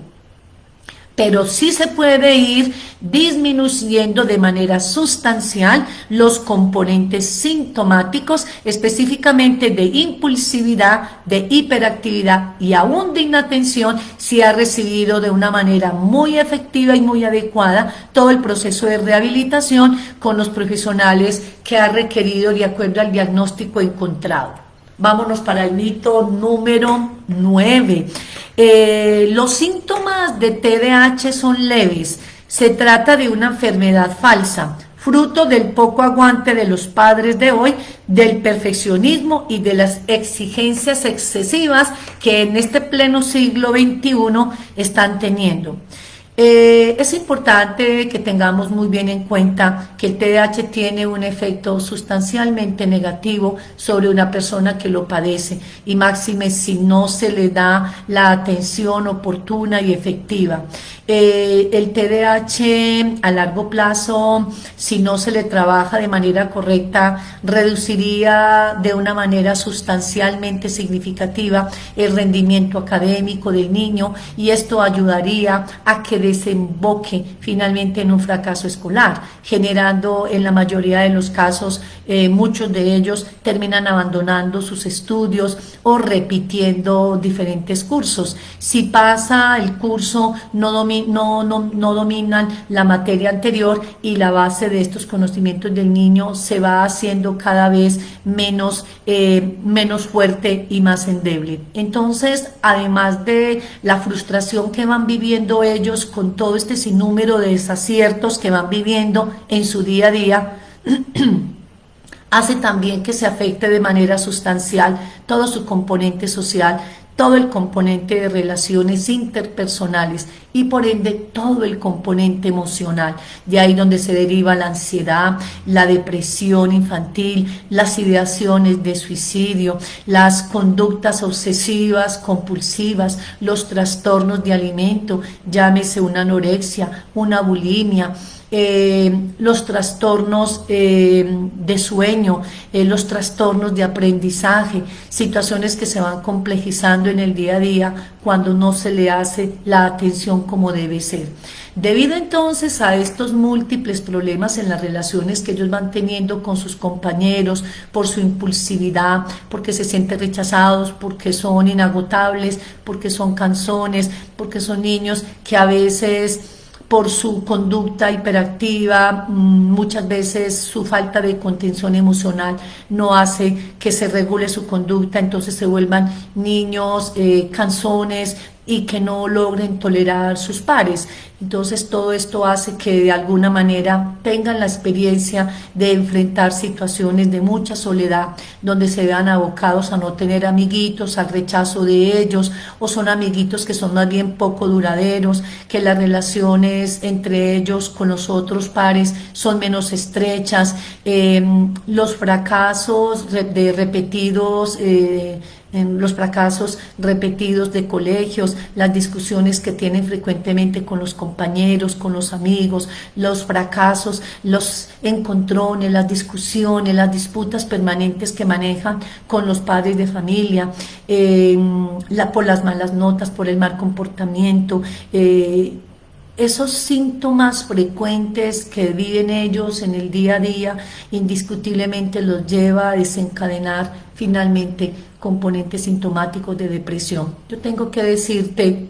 S1: pero sí se puede ir disminuyendo de manera sustancial los componentes sintomáticos, específicamente de impulsividad, de hiperactividad y aún de inatención, si ha recibido de una manera muy efectiva y muy adecuada todo el proceso de rehabilitación con los profesionales que ha requerido de acuerdo al diagnóstico encontrado. Vámonos para el mito número 9. Los síntomas de TDAH son leves. Se trata de una enfermedad falsa, fruto del poco aguante de los padres de hoy, del perfeccionismo y de las exigencias excesivas que en este pleno siglo XXI están teniendo. Es importante que tengamos muy bien en cuenta que el TDAH tiene un efecto sustancialmente negativo sobre una persona que lo padece, y máxime si no se le da la atención oportuna y efectiva. El TDAH a largo plazo, si no se le trabaja de manera correcta, reduciría de una manera sustancialmente significativa el rendimiento académico del niño, y esto ayudaría a que desemboque finalmente en un fracaso escolar, generando en la mayoría de los casos, muchos de ellos terminan abandonando sus estudios o repitiendo diferentes cursos. Si pasa el curso, no dominan la materia anterior, y la base de estos conocimientos del niño se va haciendo cada vez menos fuerte y más endeble. Entonces, además de la frustración que van viviendo ellos con todo este sinnúmero de desaciertos que van viviendo en su día a día, hace también que se afecte de manera sustancial todo su componente social, todo el componente de relaciones interpersonales y por ende todo el componente emocional. De ahí donde se deriva la ansiedad, la depresión infantil, las ideaciones de suicidio, las conductas obsesivas, compulsivas, los trastornos de alimento, llámese una anorexia, una bulimia, los trastornos de sueño, los trastornos de aprendizaje, situaciones que se van complejizando en el día a día cuando no se le hace la atención como debe ser. Debido entonces a estos múltiples problemas en las relaciones que ellos van teniendo con sus compañeros, por su impulsividad, porque se sienten rechazados, porque son inagotables, porque son cansones, porque son niños que a veces por su conducta hiperactiva, muchas veces su falta de contención emocional no hace que se regule su conducta, entonces se vuelvan niños cansones y que no logren tolerar sus pares. Entonces todo esto hace que de alguna manera tengan la experiencia de enfrentar situaciones de mucha soledad, donde se vean abocados a no tener amiguitos, al rechazo de ellos, o son amiguitos que son más bien poco duraderos, que las relaciones entre ellos con los otros pares son menos estrechas, los fracasos de repetidos, en los fracasos repetidos de colegios, las discusiones que tienen frecuentemente con los compañeros, con los amigos, los fracasos, los encontrones, las discusiones, las disputas permanentes que manejan con los padres de familia, por las malas notas, por el mal comportamiento, esos síntomas frecuentes que viven ellos en el día a día indiscutiblemente los lleva a desencadenar finalmente componentes sintomáticos de depresión. Yo tengo que decirte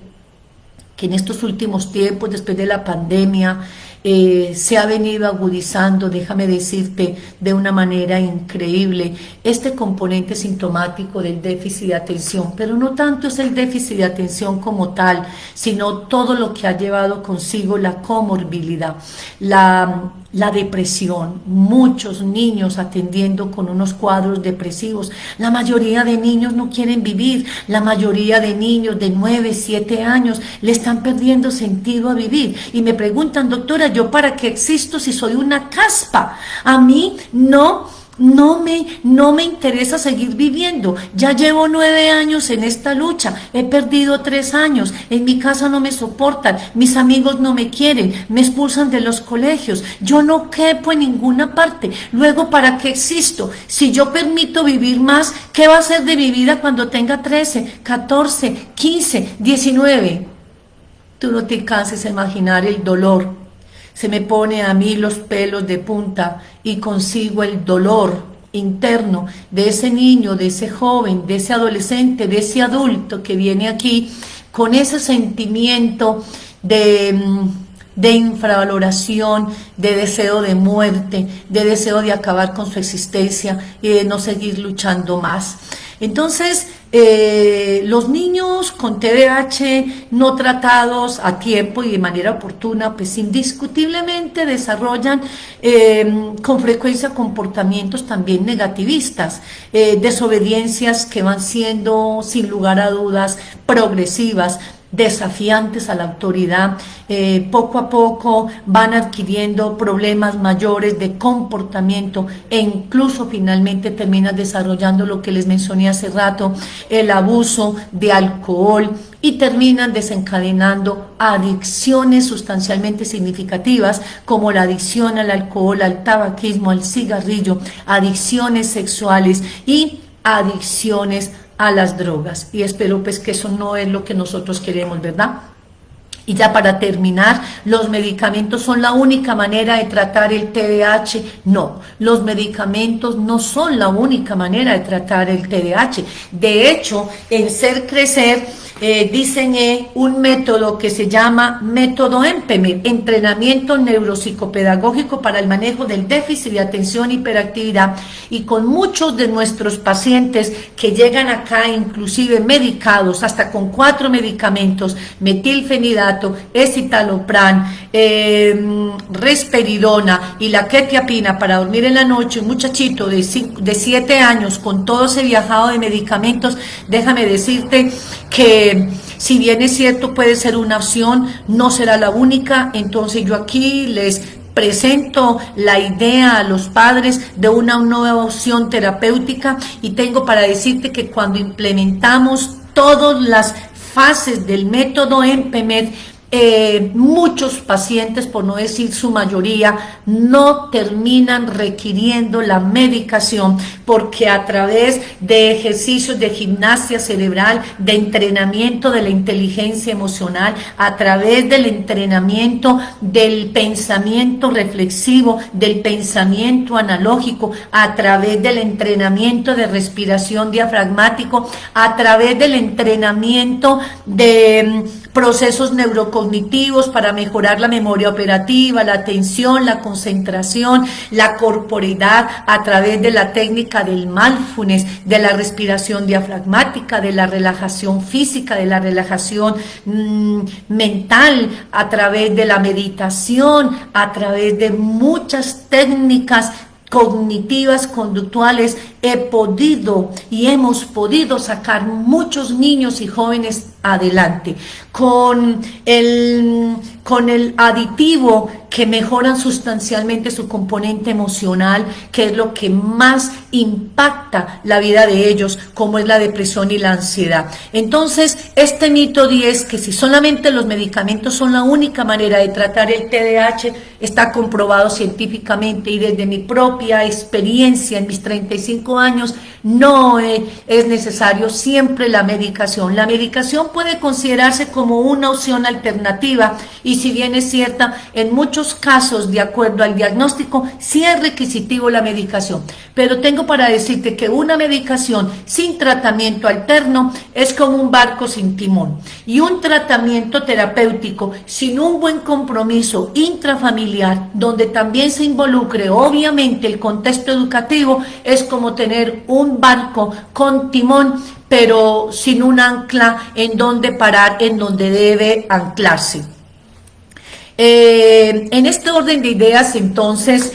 S1: que en estos últimos tiempos, después de la pandemia, se ha venido agudizando, déjame decirte, de una manera increíble este componente sintomático del déficit de atención, pero no tanto es el déficit de atención como tal, sino todo lo que ha llevado consigo la comorbilidad, la depresión, muchos niños atendiendo con unos cuadros depresivos. La mayoría de niños no quieren vivir, la mayoría de niños de 9, 7 años le están perdiendo sentido a vivir y me preguntan, doctora, ¿yo para qué existo si soy una caspa? A mí no me interesa seguir viviendo. Ya llevo 9 años en esta lucha, he perdido 3 años, en mi casa no me soportan, mis amigos no me quieren, me expulsan de los colegios, yo no quepo en ninguna parte. Luego, ¿para qué existo? Si yo permito vivir más, ¿qué va a ser de mi vida cuando tenga 13, 14, 15, 19? Tú no te canses de imaginar el dolor. Se me pone a mí los pelos de punta y consigo el dolor interno de ese niño, de ese joven, de ese adolescente, de ese adulto que viene aquí con ese sentimiento de infravaloración, de deseo de muerte, de deseo de acabar con su existencia y de no seguir luchando más. Entonces, los niños con TDAH no tratados a tiempo y de manera oportuna, pues indiscutiblemente desarrollan con frecuencia comportamientos también negativistas, desobediencias que van siendo sin lugar a dudas progresivas, desafiantes a la autoridad, poco a poco van adquiriendo problemas mayores de comportamiento e incluso finalmente terminan desarrollando lo que les mencioné hace rato, el abuso de alcohol, y terminan desencadenando adicciones sustancialmente significativas como la adicción al alcohol, al tabaquismo, al cigarrillo, adicciones sexuales y adicciones a las drogas, y espero pues que eso no es lo que nosotros queremos, ¿verdad? Y ya para terminar, ¿los medicamentos son la única manera de tratar el TDAH? No, los medicamentos no son la única manera de tratar el TDAH. De hecho, en Ser Crecer diseñé un método que se llama método EMPEMED, entrenamiento neuropsicopedagógico para el manejo del déficit de atención e hiperactividad, y con muchos de nuestros pacientes que llegan acá inclusive medicados hasta con 4 medicamentos, metilfenidato, escitalopram, risperidona y la quetiapina para dormir en la noche, un muchachito de 7 años con todo ese viajado de medicamentos, déjame decirte que si bien es cierto puede ser una opción, no será la única. Entonces yo aquí les presento la idea a los padres de una nueva opción terapéutica, y tengo para decirte que cuando implementamos todas las fases del método EMPEMED, muchos pacientes, por no decir su mayoría, no terminan requiriendo la medicación porque a través de ejercicios de gimnasia cerebral, de entrenamiento de la inteligencia emocional, a través del entrenamiento del pensamiento reflexivo, del pensamiento analógico, a través del entrenamiento de respiración diafragmático, a través del entrenamiento de procesos neurocognitivos para mejorar la memoria operativa, la atención, la concentración, la corporeidad, a través de la técnica del mindfulness, de la respiración diafragmática, de la relajación física, de la relajación mental, a través de la meditación, a través de muchas técnicas cognitivas, conductuales, he podido y hemos podido sacar muchos niños y jóvenes adelante con el aditivo que mejoran sustancialmente su componente emocional, que es lo que más impacta la vida de ellos, como es la depresión y la ansiedad. Entonces, este mito 10, que si solamente los medicamentos son la única manera de tratar el TDAH, está comprobado científicamente, y desde mi propia experiencia en mis 35 años, no es necesario siempre la medicación. La medicación puede considerarse como una opción alternativa, y si bien es cierta, en muchos casos, de acuerdo al diagnóstico, sí es requisitivo la medicación. Pero tengo para decirte que una medicación sin tratamiento alterno es como un barco sin timón, y un tratamiento terapéutico sin un buen compromiso intrafamiliar, donde también se involucre obviamente el contexto educativo, es como tener un barco con timón pero sin un ancla en donde parar, en donde debe anclarse. En este orden de ideas, entonces,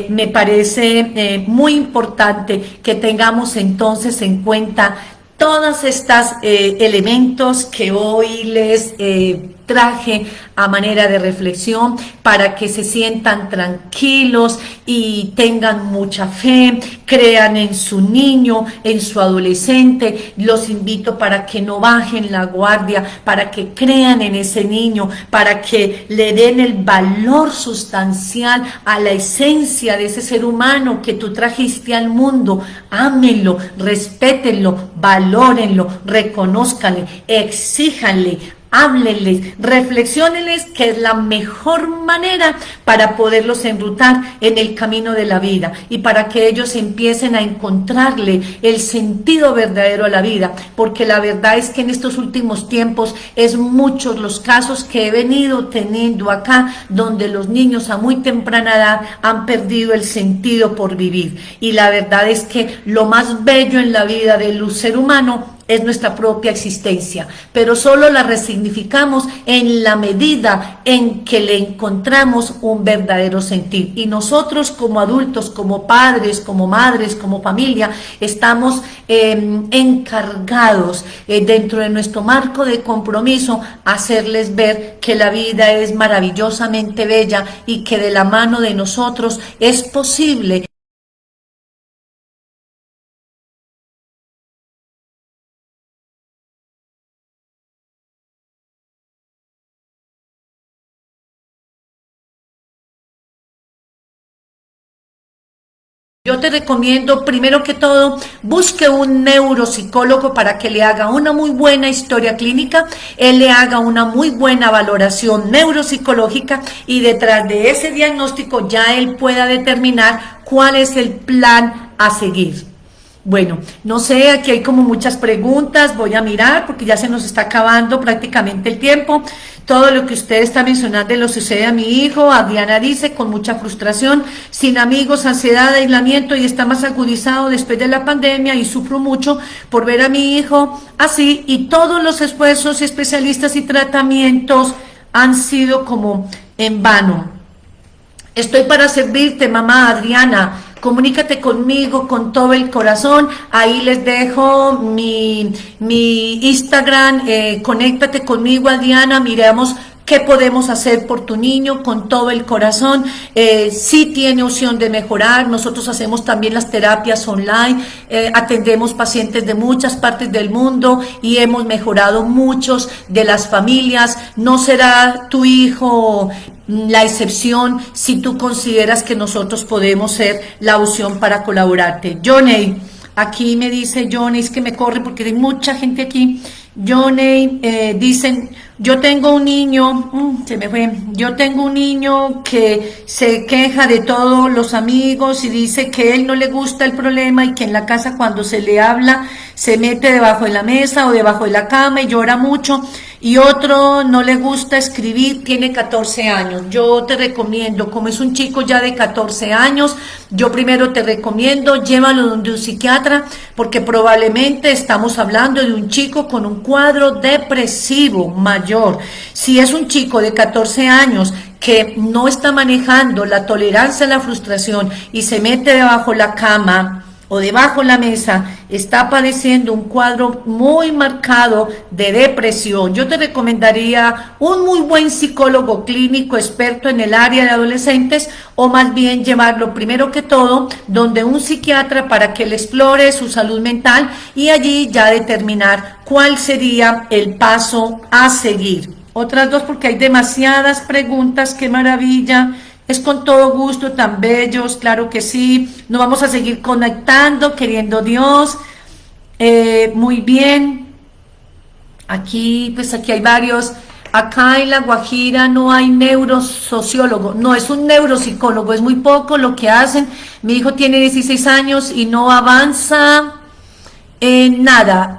S1: me parece muy importante que tengamos entonces en cuenta todos estos elementos que hoy les traje a manera de reflexión, para que se sientan tranquilos y tengan mucha fe, crean en su niño, en su adolescente. Los invito para que no bajen la guardia, para que crean en ese niño, para que le den el valor sustancial a la esencia de ese ser humano que tú trajiste al mundo. Ámenlo, respétenlo, valórenlo, reconózcanle, exíjanle, háblenles, reflexionenles, que es la mejor manera para poderlos enrutar en el camino de la vida y para que ellos empiecen a encontrarle el sentido verdadero a la vida, porque la verdad es que en estos últimos tiempos es muchos los casos que he venido teniendo acá, donde los niños a muy temprana edad han perdido el sentido por vivir, y la verdad es que lo más bello en la vida del ser humano es nuestra propia existencia, pero solo la resignificamos en la medida en que le encontramos un verdadero sentir. Y nosotros como adultos, como padres, como madres, como familia, estamos encargados dentro de nuestro marco de compromiso, hacerles ver que la vida es maravillosamente bella y que de la mano de nosotros es posible. Yo te recomiendo, primero que todo, busque un neuropsicólogo para que le haga una muy buena historia clínica, él le haga una muy buena valoración neuropsicológica, y detrás de ese diagnóstico ya él pueda determinar cuál es el plan a seguir. Bueno, no sé, aquí hay como muchas preguntas, voy a mirar porque ya se nos está acabando prácticamente el tiempo. Todo lo que usted está mencionando lo sucede a mi hijo. Adriana dice, con mucha frustración, sin amigos, ansiedad, aislamiento, y está más agudizado después de la pandemia, y sufro mucho por ver a mi hijo así, y todos los esfuerzos especialistas y tratamientos han sido como en vano. Estoy para servirte, mamá Adriana. Comunícate conmigo con todo el corazón. Ahí les dejo mi Instagram. Conéctate conmigo, Adriana. Miremos qué podemos hacer por tu niño con todo el corazón. Sí tiene opción de mejorar. Nosotros hacemos también las terapias online, atendemos pacientes de muchas partes del mundo y hemos mejorado muchos de las familias. No será tu hijo la excepción si tú consideras que nosotros podemos ser la opción para colaborarte. Johnny, aquí me dice Johnny, es que me corre porque hay mucha gente aquí. Johnny, dicen, yo tengo un niño, se me fue, yo tengo un niño que se queja de todos los amigos y dice que él no le gusta el problema y que en la casa cuando se le habla se mete debajo de la mesa o debajo de la cama y llora mucho. Y otro no le gusta escribir, tiene 14 años. Yo te recomiendo, como es un chico ya de 14 años, yo primero te recomiendo, llévalo donde un psiquiatra, porque probablemente estamos hablando de un chico con un cuadro depresivo mayor. Si es un chico de 14 años que no está manejando la tolerancia a la frustración y se mete debajo de la cama o debajo de la mesa, está padeciendo un cuadro muy marcado de depresión, yo te recomendaría un muy buen psicólogo clínico experto en el área de adolescentes, o más bien llevarlo primero que todo donde un psiquiatra para que él explore su salud mental y allí ya determinar cuál sería el paso a seguir. Otras dos, porque hay demasiadas preguntas, qué maravilla. Es con todo gusto, tan bellos, claro que sí. Nos vamos a seguir conectando, queriendo Dios. Muy bien. Aquí, pues aquí hay varios. Acá en La Guajira no hay neurosociólogo, no, es un neuropsicólogo, es muy poco lo que hacen. Mi hijo tiene 16 años y no avanza en nada.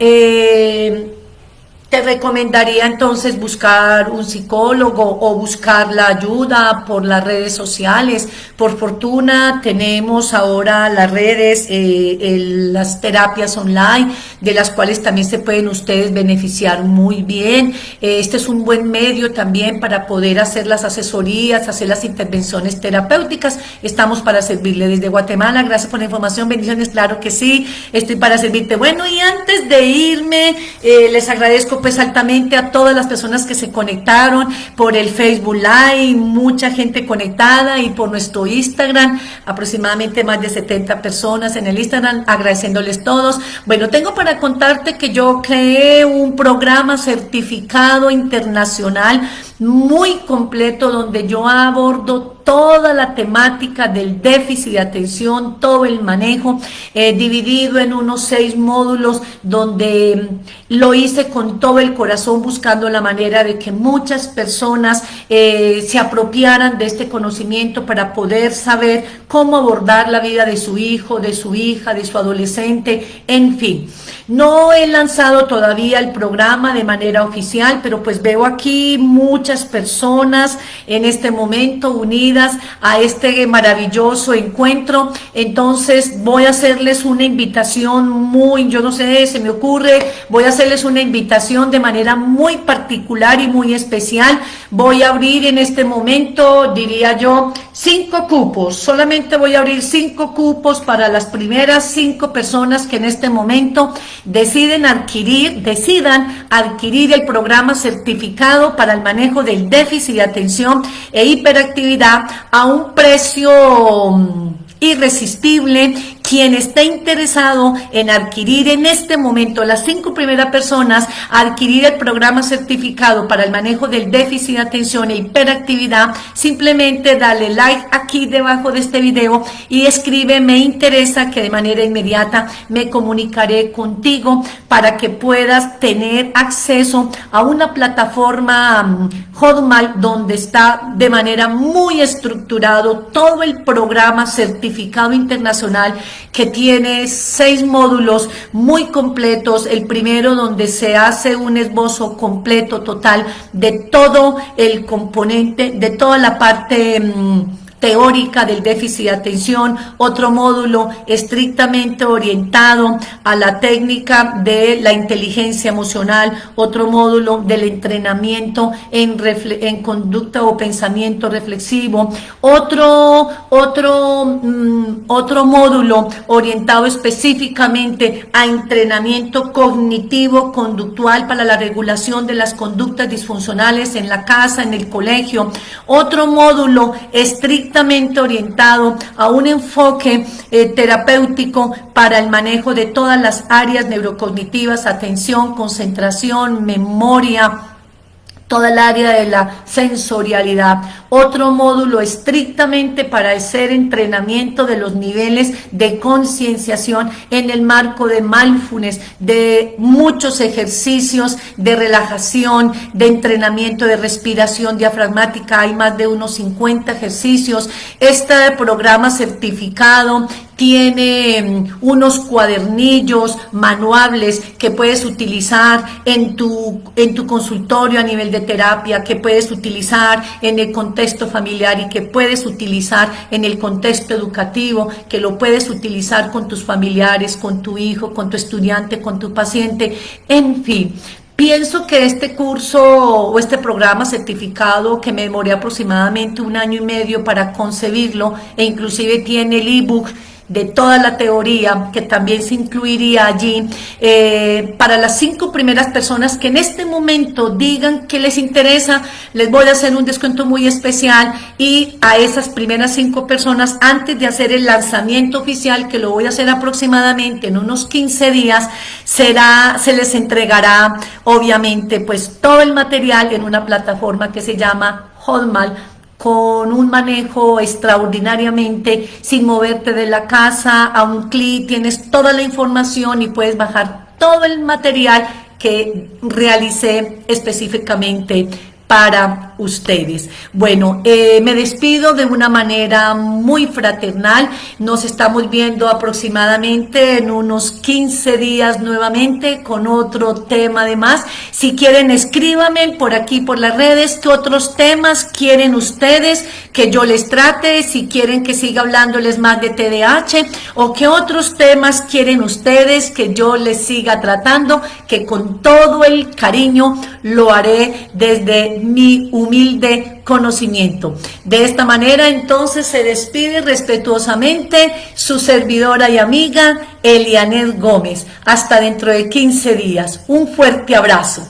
S1: Te recomendaría entonces buscar un psicólogo o buscar la ayuda por las redes sociales. Por fortuna tenemos ahora las redes, las terapias online, de las cuales también se pueden ustedes beneficiar muy bien. Este es un buen medio también para poder hacer las asesorías, hacer las intervenciones terapéuticas. Estamos para servirle desde Guatemala. Gracias por la información, bendiciones, claro que sí, estoy para servirte. Bueno, y antes de irme, les agradezco pues altamente a todas las personas que se conectaron por el Facebook Live, mucha gente conectada, y por nuestro Instagram, aproximadamente más de 70 personas en el Instagram, agradeciéndoles todos. Bueno, tengo para contarte que yo creé un programa certificado internacional muy completo donde yo abordo toda la temática del déficit de atención, todo el manejo, dividido en unos 6 módulos donde lo hice con todo el corazón, buscando la manera de que muchas personas se apropiaran de este conocimiento para poder saber cómo abordar la vida de su hijo, de su hija, de su adolescente, en fin. No he lanzado todavía el programa de manera oficial, pero pues veo aquí muchas personas en este momento unidas a este maravilloso encuentro. Entonces voy a hacerles una invitación muy, yo no sé, se me ocurre, voy a hacerles una invitación de manera muy particular y muy especial. Voy a abrir en este momento, diría yo, 5 cupos, solamente voy a abrir 5 cupos para las primeras 5 personas que en este momento decidan adquirir el programa certificado para el manejo del déficit de atención e hiperactividad a un precio irresistible. Quien esté interesado en adquirir en este momento, las 5 primeras personas, adquirir el programa certificado para el manejo del déficit de atención e hiperactividad, simplemente dale like aquí debajo de este video y escribe me interesa, que de manera inmediata me comunicaré contigo para que puedas tener acceso a una plataforma Hotmart donde está de manera muy estructurado todo el programa certificado internacional, que tiene 6 módulos muy completos. El primero donde se hace un esbozo completo, total, de todo el componente, de toda la parte teórica del déficit de atención, otro módulo estrictamente orientado a la técnica de la inteligencia emocional, otro módulo del entrenamiento en conducta o pensamiento reflexivo, otro módulo orientado específicamente a entrenamiento cognitivo conductual para la regulación de las conductas disfuncionales en la casa, en el colegio, otro módulo estrictamente orientado a un enfoque terapéutico para el manejo de todas las áreas neurocognitivas, atención, concentración, memoria, toda el área de la sensorialidad, otro módulo estrictamente para hacer entrenamiento de los niveles de concienciación en el marco de mindfulness, de muchos ejercicios de relajación, de entrenamiento de respiración diafragmática, hay más de unos 50 ejercicios. Este programa certificado tiene unos cuadernillos manuables que puedes utilizar en tu consultorio a nivel de terapia, que puedes utilizar en el contexto familiar y que puedes utilizar en el contexto educativo, que lo puedes utilizar con tus familiares, con tu hijo, con tu estudiante, con tu paciente, en fin. Pienso que este curso o este programa certificado, que me demoré aproximadamente 1 año y medio para concebirlo, e inclusive tiene el ebook de toda la teoría que también se incluiría allí, para las 5 primeras personas que en este momento digan que les interesa, les voy a hacer un descuento muy especial, y a esas primeras 5 personas, antes de hacer el lanzamiento oficial, que lo voy a hacer aproximadamente en unos 15 días, se les entregará obviamente pues todo el material en una plataforma que se llama Hotmart, con un manejo extraordinariamente sin moverte de la casa. A un clic tienes toda la información y puedes bajar todo el material que realicé específicamente para ustedes. Bueno, me despido de una manera muy fraternal. Nos estamos viendo aproximadamente en unos 15 días nuevamente con otro tema de más. Si quieren, escríbanme por aquí, por las redes, qué otros temas quieren ustedes que yo les trate, si quieren que siga hablándoles más de TDAH, o qué otros temas quieren ustedes que yo les siga tratando, que con todo el cariño lo haré desde mi humilde conocimiento. De esta manera, entonces, se despide respetuosamente su servidora y amiga Elianet Gómez. Hasta dentro de 15 días. Un fuerte abrazo.